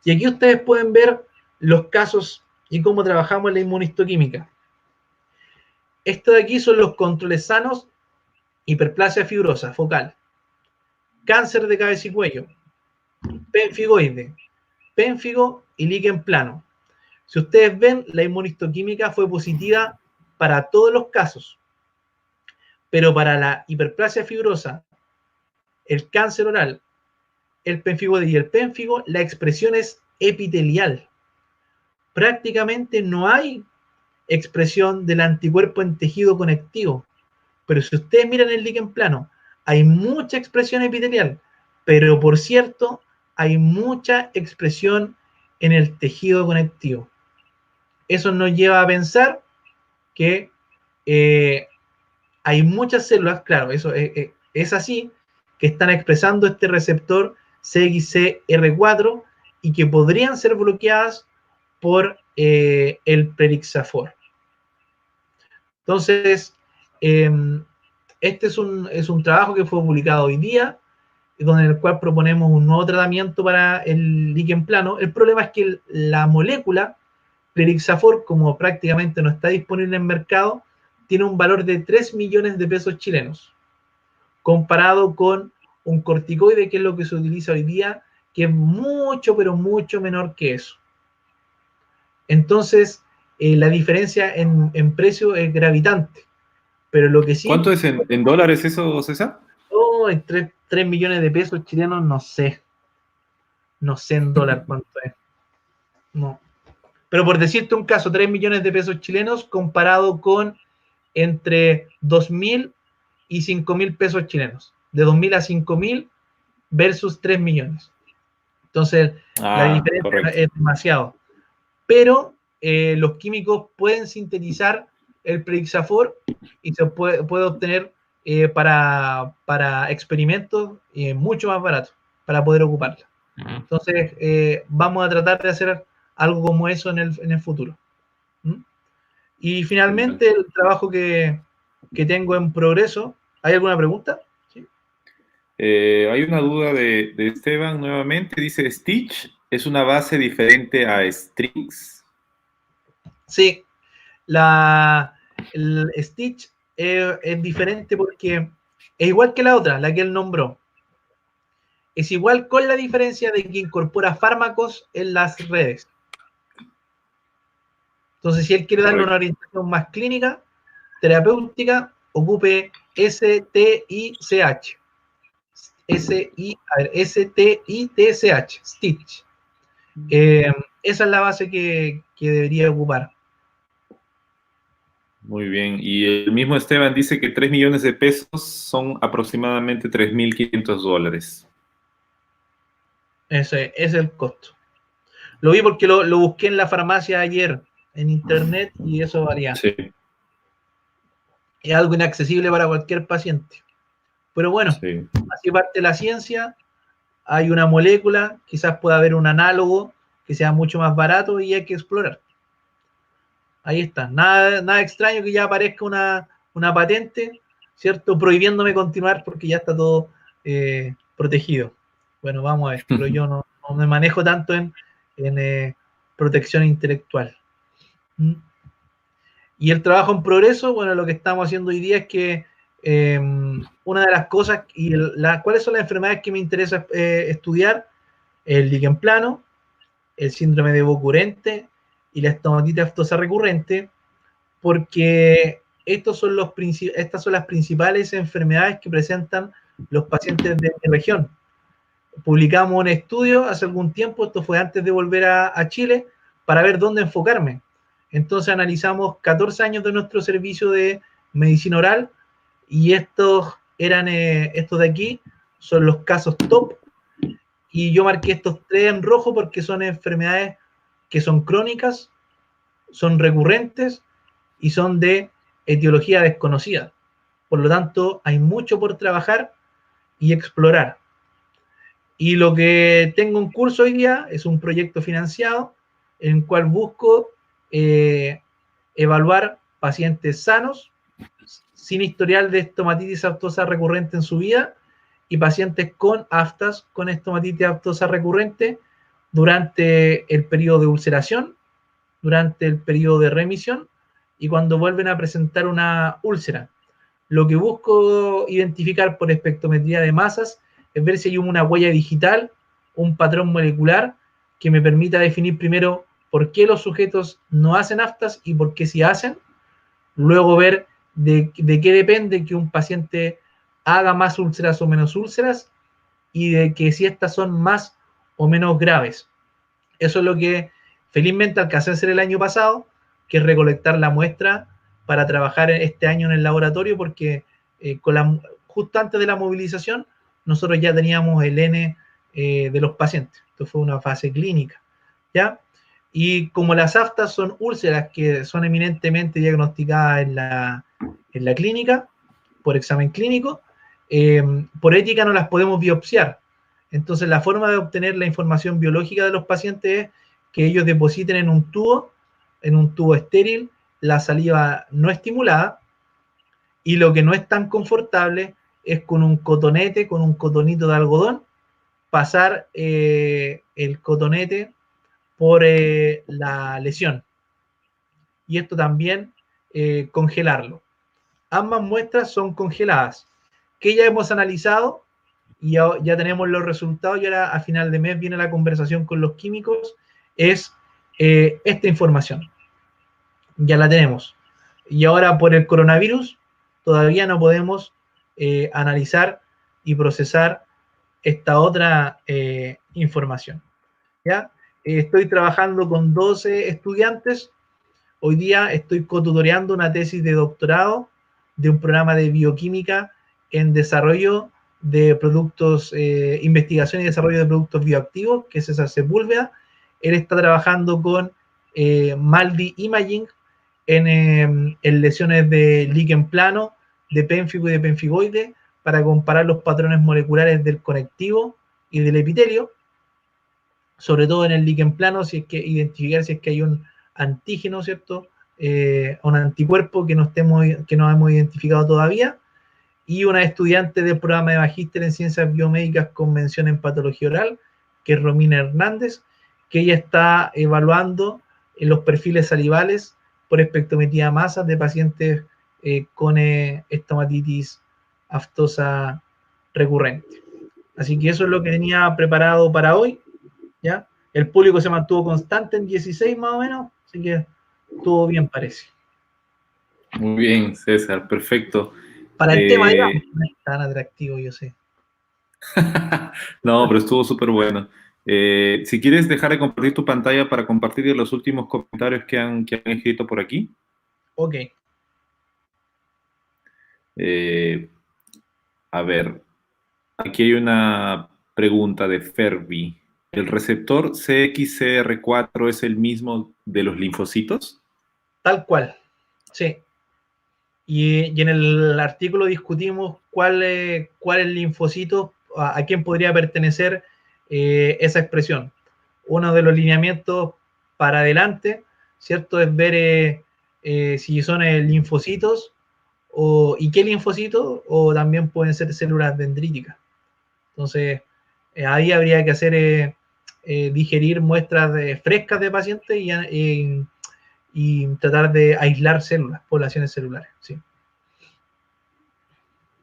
Y aquí ustedes pueden ver los casos y cómo trabajamos en la inmunohistoquímica. Esto de aquí son los controles sanos: hiperplasia fibrosa focal, cáncer de cabeza y cuello, pemfigoide, pénfigo y líquen plano. Si ustedes ven, la inmunohistoquímica fue positiva para todos los casos, pero para la hiperplasia fibrosa, el cáncer oral, el pemfigoide y el pénfigo, la expresión es epitelial. Prácticamente no hay expresión del anticuerpo en tejido conectivo. Pero si ustedes miran el líquen plano, hay mucha expresión epitelial, pero por cierto, hay mucha expresión en el tejido conectivo. Eso nos lleva a pensar que hay muchas células, claro, eso es así, que están expresando este receptor CXCR4 y que podrían ser bloqueadas por el Prelixafor. Entonces, este es un trabajo que fue publicado hoy día, en el cual proponemos un nuevo tratamiento para el líquen plano. El problema es que la molécula Prelixafor, como prácticamente no está disponible en el mercado, tiene un valor de 3 millones de pesos chilenos, comparado con un corticoide, que es lo que se utiliza hoy día, que es mucho, pero mucho menor que eso. Entonces, la diferencia en precio es gravitante. Pero lo que sí... ¿Cuánto es en dólares eso, César? Oh, 3 millones de pesos chilenos, no sé. No sé en dólar cuánto es. No. Pero por decirte un caso, 3 millones de pesos chilenos comparado con entre 2.000 y 5.000 pesos chilenos. De 2.000 a 5.000 versus 3 millones. Entonces, la diferencia correcto. es demasiado. Pero los químicos pueden sintetizar el Prelixafor y se puede obtener para experimentos mucho más barato para poder ocuparla. Entonces, vamos a tratar de hacer algo como eso en el futuro. Y finalmente, el trabajo que tengo en progreso. ¿Hay alguna pregunta? ¿Sí? Hay una duda de Esteban nuevamente. Dice, ¿Stitch es una base diferente a Strings? Sí, el Stitch es diferente porque es igual que la otra, la que él nombró. Es igual con la diferencia de que incorpora fármacos en las redes. Entonces, si él quiere darle una orientación más clínica, terapéutica, ocupe STICH. STITCH, Stitch. Esa es la base que debería ocupar. Muy bien. Y el mismo Esteban dice que 3 millones de pesos son aproximadamente $3.500. Ese es el costo. Lo vi porque lo busqué en la farmacia ayer en internet y eso varía. Sí. Es algo inaccesible para cualquier paciente. Pero bueno, Sí. así parte la ciencia. Hay una molécula, quizás pueda haber un análogo que sea mucho más barato y hay que explorar. Ahí está. Nada extraño que ya aparezca una patente, ¿cierto? Prohibiéndome continuar porque ya está todo protegido. Bueno, vamos a ver, pero yo no me manejo tanto en protección intelectual. Y el trabajo en progreso, bueno, lo que estamos haciendo hoy día es que una de las cosas, ¿cuáles son las enfermedades que me interesa estudiar? El líquen plano, el síndrome de Bocurente y la estomatitis aftosa recurrente, porque estas son las principales enfermedades que presentan los pacientes de mi región. Publicamos un estudio hace algún tiempo, esto fue antes de volver a Chile, para ver dónde enfocarme. Entonces analizamos 14 años de nuestro servicio de medicina oral y estos de aquí son los casos top, y yo marqué estos 3 en rojo porque son enfermedades que son crónicas, son recurrentes y son de etiología desconocida. Por lo tanto, hay mucho por trabajar y explorar. Y lo que tengo en curso hoy día es un proyecto financiado en el cual busco evaluar pacientes sanos, sin historial de estomatitis aftosa recurrente en su vida, y pacientes con aftas, con estomatitis aftosa recurrente, durante el periodo de ulceración, durante el periodo de remisión y cuando vuelven a presentar una úlcera. Lo que busco identificar por espectrometría de masas es ver si hay una huella digital, un patrón molecular que me permita definir primero por qué los sujetos no hacen aftas y por qué sí hacen. Luego ver de qué depende que un paciente haga más úlceras o menos úlceras y de que si estas son más o menos graves. Eso es lo que felizmente alcancé a hacer el año pasado, que es recolectar la muestra para trabajar este año en el laboratorio, porque justo antes de la movilización nosotros ya teníamos el N de los pacientes. Esto fue una fase clínica, ¿ya? Y como las aftas son úlceras que son eminentemente diagnosticadas en la clínica, por examen clínico, por ética no las podemos biopsiar. Entonces, la forma de obtener la información biológica de los pacientes es que ellos depositen en un tubo estéril, la saliva no estimulada, y lo que no es tan confortable es con un cotonete, con un cotonito de algodón, pasar el cotonete por la lesión. Y esto también congelarlo. Ambas muestras son congeladas, que ya hemos analizado y ya tenemos los resultados, y ahora a final de mes viene la conversación con los químicos, es esta información. Ya la tenemos. Y ahora por el coronavirus todavía no podemos analizar y procesar esta otra información. ¿Ya? Estoy trabajando con 12 estudiantes. Hoy día estoy cotutoreando una tesis de doctorado de un programa de bioquímica en desarrollo de productos, investigación y desarrollo de productos bioactivos, que es esa Sepúlveda. Él está trabajando con Maldi Imaging en lesiones de líquen plano, de pénfigo y de penfigoide, para comparar los patrones moleculares del conectivo y del epitelio, sobre todo en el líquen plano, si es que identificar si es que hay un antígeno, ¿cierto? Un anticuerpo que no hemos identificado todavía, y una estudiante del programa de magíster en ciencias biomédicas con mención en patología oral, que es Romina Hernández, que ella está evaluando los perfiles salivales por espectrometría masas de pacientes con estomatitis aftosa recurrente. Así que eso es lo que tenía preparado para hoy, ¿ya? El público se mantuvo constante en 16 más o menos, así que todo bien parece. Muy bien, César, perfecto. Para el tema, digamos, no es tan atractivo, yo sé. No, pero estuvo súper bueno. Si quieres dejar de compartir tu pantalla para compartir los últimos comentarios que han escrito por aquí. Ok. A ver, aquí hay una pregunta de Ferbi. ¿El receptor CXCR4 es el mismo de los linfocitos? Tal cual, sí. Y en el artículo discutimos cuál linfocito, a quién podría pertenecer esa expresión. Uno de los lineamientos para adelante, ¿cierto? Es ver si son linfocitos y qué linfocitos, o también pueden ser células dendríticas. Entonces, ahí habría que hacer digerir muestras frescas de pacientes y tratar de aislar células, poblaciones celulares. Sí.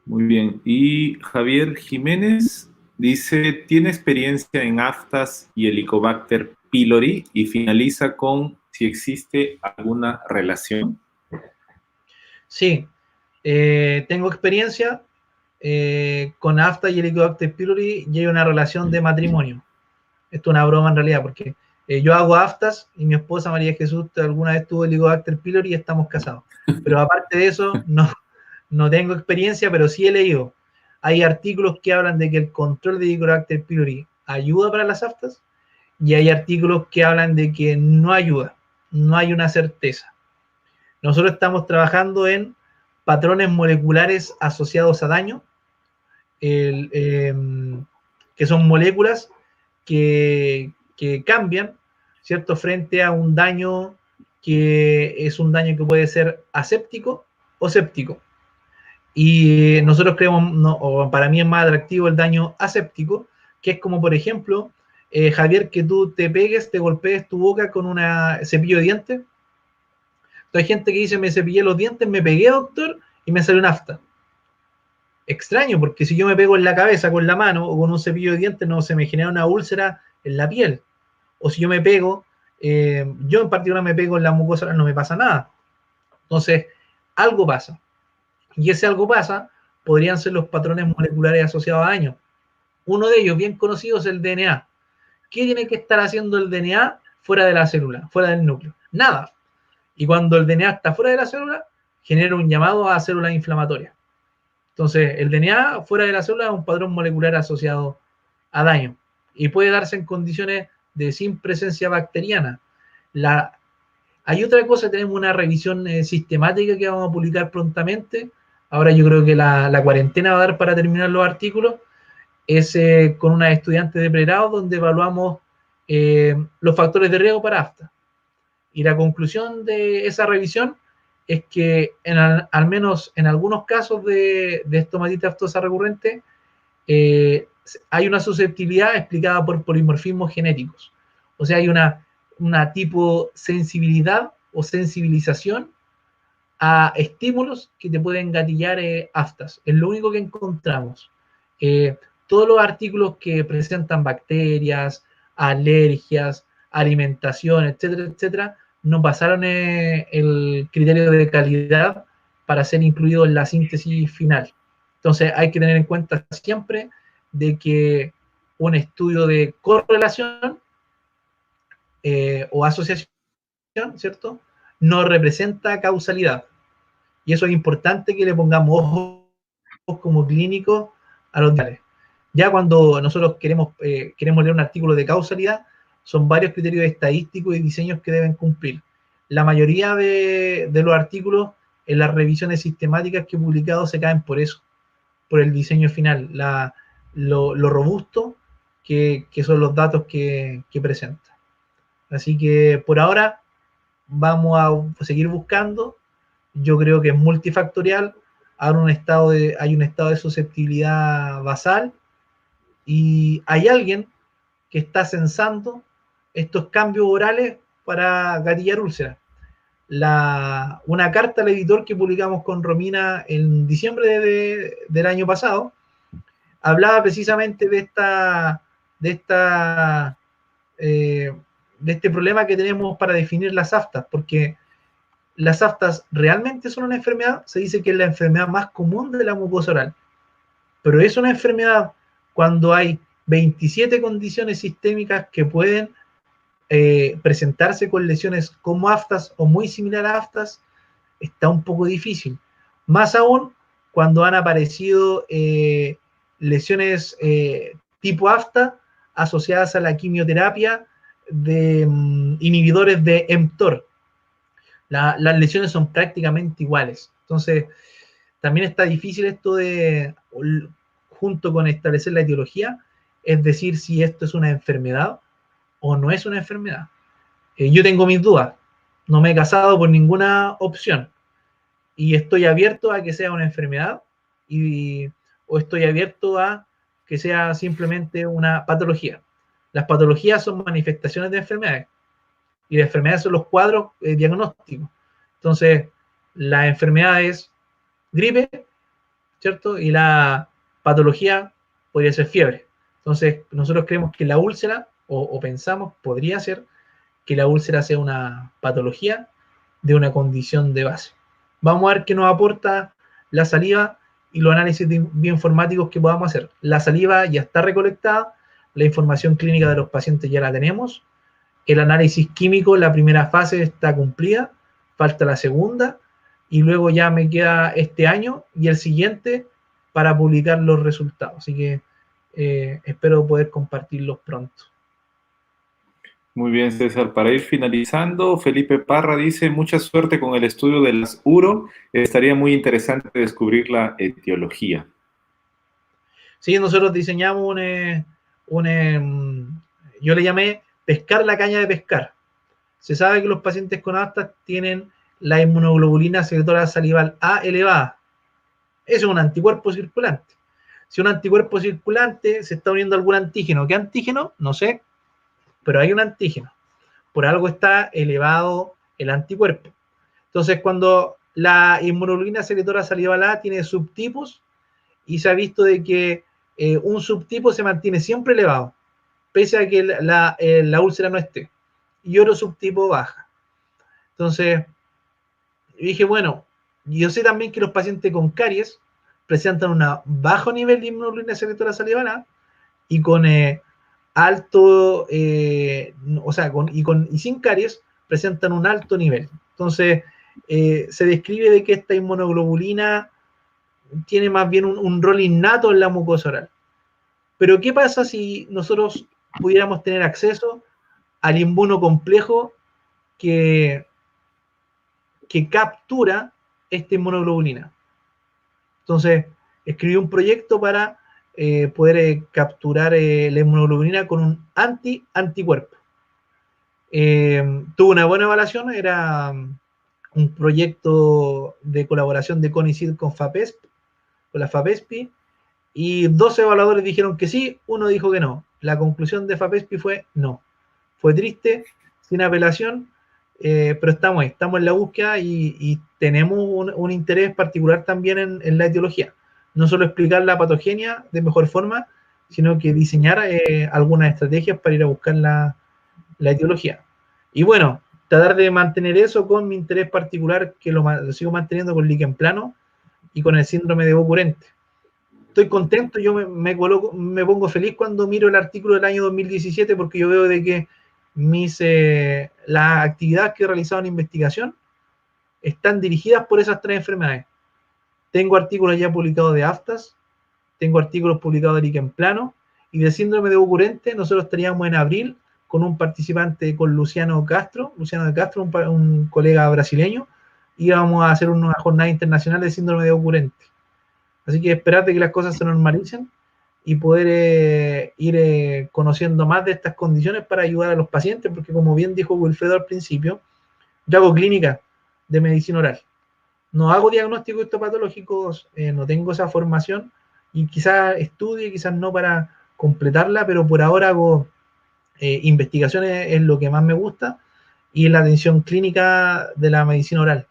Muy bien. Y Javier Jiménez dice, tiene experiencia en aftas y Helicobacter pylori y finaliza con si existe alguna relación. Sí, tengo experiencia con afta y Helicobacter pylori, y hay una relación de matrimonio. Esto es una broma en realidad, porque yo hago aftas y mi esposa María Jesús alguna vez tuvo Helicobacter pylori y estamos casados. Pero aparte de eso, no tengo experiencia, pero sí he leído. Hay artículos que hablan de que el control de Helicobacter pylori ayuda para las aftas, y hay artículos que hablan de que no ayuda, no hay una certeza. Nosotros estamos trabajando en patrones moleculares asociados a daño, que son moléculas que cambian, ¿cierto? Frente a un daño que es un daño que puede ser aséptico o séptico. Y nosotros creemos, no, o para mí es más atractivo el daño aséptico, que es como, por ejemplo, Javier, que tú te pegues, te golpees tu boca con un cepillo de dientes. Entonces, hay gente que dice, me cepillé los dientes, me pegué, doctor, y me salió un afta. Extraño, porque si yo me pego en la cabeza con la mano o con un cepillo de dientes, no se me genera una úlcera en la piel. O si yo me pego, yo en particular me pego en la mucosa, no me pasa nada. Entonces, algo pasa. Y ese algo pasa, podrían ser los patrones moleculares asociados a daño. Uno de ellos, bien conocido, es el DNA. ¿Qué tiene que estar haciendo el DNA fuera de la célula, fuera del núcleo? Nada. Y cuando el DNA está fuera de la célula, genera un llamado a células inflamatorias. Entonces, el DNA fuera de la célula es un patrón molecular asociado a daño y puede darse en condiciones de sin presencia bacteriana. Hay otra cosa, tenemos una revisión sistemática que vamos a publicar prontamente. Ahora yo creo que la cuarentena va a dar para terminar los artículos, es con una estudiante de pregrado donde evaluamos los factores de riesgo para afta. Y la conclusión de esa revisión es que al menos en algunos casos de estomatitis aftosa recurrente hay una susceptibilidad explicada por polimorfismos genéticos. O sea, hay una tipo sensibilidad o sensibilización a estímulos que te pueden gatillar aftas. Es lo único que encontramos. Todos los artículos que presentan bacterias, alergias, alimentación, etcétera, etcétera, no pasaron el criterio de calidad para ser incluidos en la síntesis final. Entonces hay que tener en cuenta siempre de que un estudio de correlación o asociación, ¿cierto? No representa causalidad. Y eso es importante que le pongamos ojos como clínicos a los diales. Ya cuando nosotros queremos leer un artículo de causalidad, son varios criterios estadísticos y diseños que deben cumplir. La mayoría de los artículos en las revisiones sistemáticas que he publicado se caen por eso, por el diseño final, lo robusto que son los datos que presenta. Así que por ahora vamos a seguir buscando. Yo creo que es multifactorial. Hay un estado de susceptibilidad basal y hay alguien que está censando estos cambios orales para gatillar úlceras. Una carta al editor que publicamos con Romina en diciembre del año pasado hablaba precisamente de esta de este problema que tenemos para definir las aftas, porque las aftas realmente son una enfermedad. Se dice que es la enfermedad más común de la mucosa oral, pero es una enfermedad cuando hay 27 condiciones sistémicas que pueden presentarse con lesiones como aftas o muy similar a aftas. Está un poco difícil, más aún cuando han aparecido lesiones tipo afta asociadas a la quimioterapia de inhibidores de mTOR. Las lesiones son prácticamente iguales. Entonces, también está difícil esto de, junto con establecer la etiología, es decir, si esto es una enfermedad o no es una enfermedad. Yo tengo mis dudas. No me he casado por ninguna opción. Y estoy abierto a que sea una enfermedad o estoy abierto a que sea simplemente una patología. Las patologías son manifestaciones de enfermedades y las enfermedades son los cuadros diagnósticos. Entonces, la enfermedad es gripe, ¿cierto? Y la patología podría ser fiebre. Entonces, nosotros creemos que la úlcera, o pensamos, podría ser que la úlcera sea una patología de una condición de base. Vamos a ver qué nos aporta la saliva y los análisis bioinformáticos que podamos hacer. La saliva ya está recolectada, la información clínica de los pacientes ya la tenemos, el análisis químico, la primera fase está cumplida, falta la segunda, y luego ya me queda este año y el siguiente para publicar los resultados. Así que espero poder compartirlos pronto. Muy bien, César. Para ir finalizando, Felipe Parra dice, mucha suerte con el estudio de las URO. Estaría muy interesante descubrir la etiología. Sí, nosotros diseñamos yo le llamé pescar la caña de pescar. Se sabe que los pacientes con aftas tienen la inmunoglobulina secretora salival A elevada. Eso es un anticuerpo circulante. Si un anticuerpo circulante se está uniendo a algún antígeno, ¿qué antígeno? No sé, pero hay un antígeno. Por algo está elevado el anticuerpo. Entonces, cuando la inmunoglobulina secretora salival A tiene subtipos y se ha visto de que un subtipo se mantiene siempre elevado, pese a que la úlcera no esté, y otro subtipo baja. Entonces, dije, bueno, yo sé también que los pacientes con caries presentan un bajo nivel de inmunoglobulina secretora salival A y con alto, o sea, y sin caries presentan un alto nivel. Entonces, se describe de que esta inmunoglobulina tiene más bien un rol innato en la mucosa oral. Pero, ¿qué pasa si nosotros pudiéramos tener acceso al inmunocomplejo que captura esta inmunoglobulina? Entonces, escribí un proyecto para poder capturar la inmunoglobulina con un anticuerpo. Tuvo una buena evaluación, era un proyecto de colaboración de CONICYT con FAPESP, con la FAPESPI, y 12 evaluadores dijeron que sí, uno dijo que no. La conclusión de FAPESPI fue no. Fue triste, sin apelación, pero estamos ahí, estamos en la búsqueda y tenemos un interés particular también en la etiología. No solo explicar la patogenia de mejor forma, sino que diseñar algunas estrategias para ir a buscar la etiología. Y bueno, tratar de mantener eso con mi interés particular, que lo sigo manteniendo con líquen plano y con el síndrome de Ocurrente. Estoy contento, yo me pongo feliz cuando miro el artículo del año 2017 porque yo veo de que las actividades que he realizado en investigación están dirigidas por esas tres enfermedades. Tengo artículos ya publicados de aftas, tengo artículos publicados de líquen plano y de síndrome de Ocurrente. Nosotros estaríamos en abril con un participante, con Luciano de Castro, un colega brasileño, y vamos a hacer una jornada internacional de síndrome de Ocurrente. Así que esperar de que las cosas se normalicen y poder ir conociendo más de estas condiciones para ayudar a los pacientes, porque como bien dijo Wilfredo al principio, yo hago clínica de medicina oral. No hago diagnósticos histopatológicos, no tengo esa formación y quizás estudie, quizás no para completarla, pero por ahora hago investigaciones, es lo que más me gusta, y la atención clínica de la medicina oral.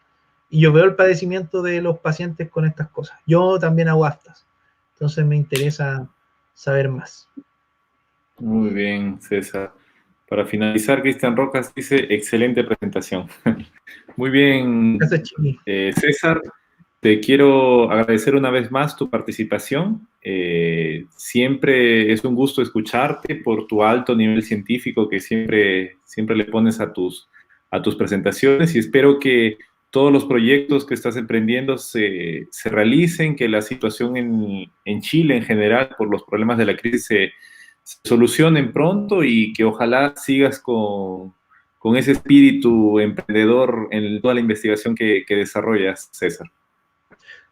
Y yo veo el padecimiento de los pacientes con estas cosas. Yo también hago aftas, entonces me interesa saber más. Muy bien, César. Para finalizar, Cristian Rojas dice, excelente presentación. Muy bien, Gracias, Chiqui. César. Te quiero agradecer una vez más tu participación. Siempre es un gusto escucharte por tu alto nivel científico que siempre le pones a tus presentaciones y espero que todos los proyectos que estás emprendiendo se realicen, que la situación en Chile en general por los problemas de la crisis se solucionen pronto y que ojalá sigas con ese espíritu emprendedor en toda la investigación que desarrollas, César.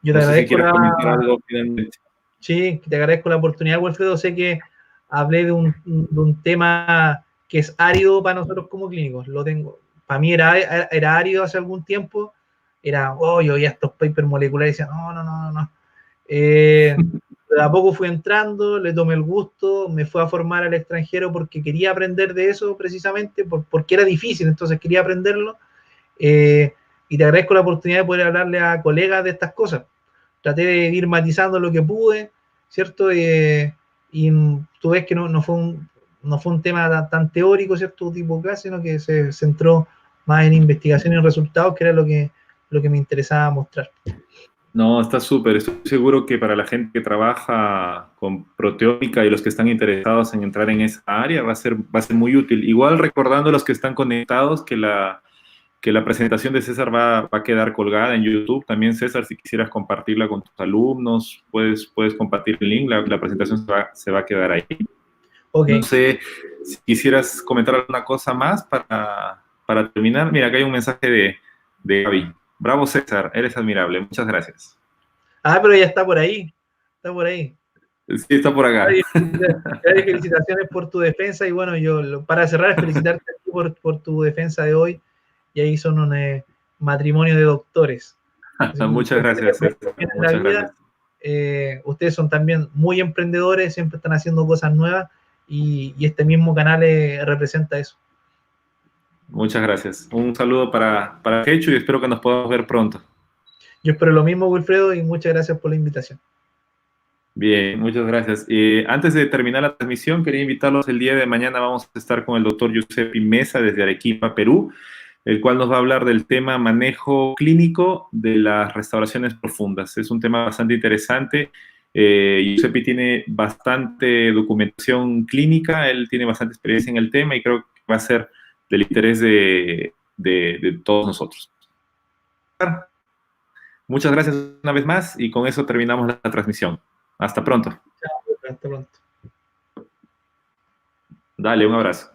Yo te No sé si agradezco quieres comentar algo finalmente. Sí, te agradezco la oportunidad, Wilfredo. Sé que hablé de un tema que es árido para nosotros como clínicos. Lo tengo. Para mí era árido hace algún tiempo. Yo oía estos papers moleculares y decía, no. De a poco fui entrando, le tomé el gusto, me fui a formar al extranjero porque quería aprender de eso precisamente, porque era difícil, entonces quería aprenderlo. Y te agradezco la oportunidad de poder hablarle a colegas de estas cosas. Traté de ir matizando lo que pude, ¿cierto? Y tú ves que no fue un tema tan teórico, ¿cierto? Tipo clase, sino que se centró más en investigación y en resultados, que era lo que me interesaba mostrar. No, está súper. Estoy seguro que para la gente que trabaja con proteómica y los que están interesados en entrar en esa área va a ser muy útil. Igual recordando a los que están conectados que la presentación de César va a quedar colgada en YouTube. También, César, si quisieras compartirla con tus alumnos, puedes compartir el link. La presentación se va a quedar ahí. Okay. No sé si quisieras comentar alguna cosa más para terminar. Mira, acá hay un mensaje de Gaby. Bravo, César, eres admirable. Muchas gracias. Pero ya está por ahí. Está por ahí. Sí, está por acá. Felicitaciones por tu defensa y bueno, para cerrar, felicitarte por tu defensa de hoy. Y ahí son un matrimonio de doctores. Muchas gracias, César. Muchas gracias. Ustedes son también muy emprendedores, siempre están haciendo cosas nuevas y este mismo canal representa eso. Muchas gracias. Un saludo para Hecho y espero que nos podamos ver pronto. Yo espero lo mismo, Wilfredo, y muchas gracias por la invitación. Bien, muchas gracias. Antes de terminar la transmisión, quería invitarlos el día de mañana. Vamos a estar con el doctor Giuseppe Mesa desde Arequipa, Perú, el cual nos va a hablar del tema manejo clínico de las restauraciones profundas. Es un tema bastante interesante. Giuseppe tiene bastante documentación clínica, él tiene bastante experiencia en el tema y creo que va a ser del interés de todos nosotros. Muchas gracias una vez más y con eso terminamos la transmisión. Hasta pronto. Chao, hasta pronto. Dale, un abrazo.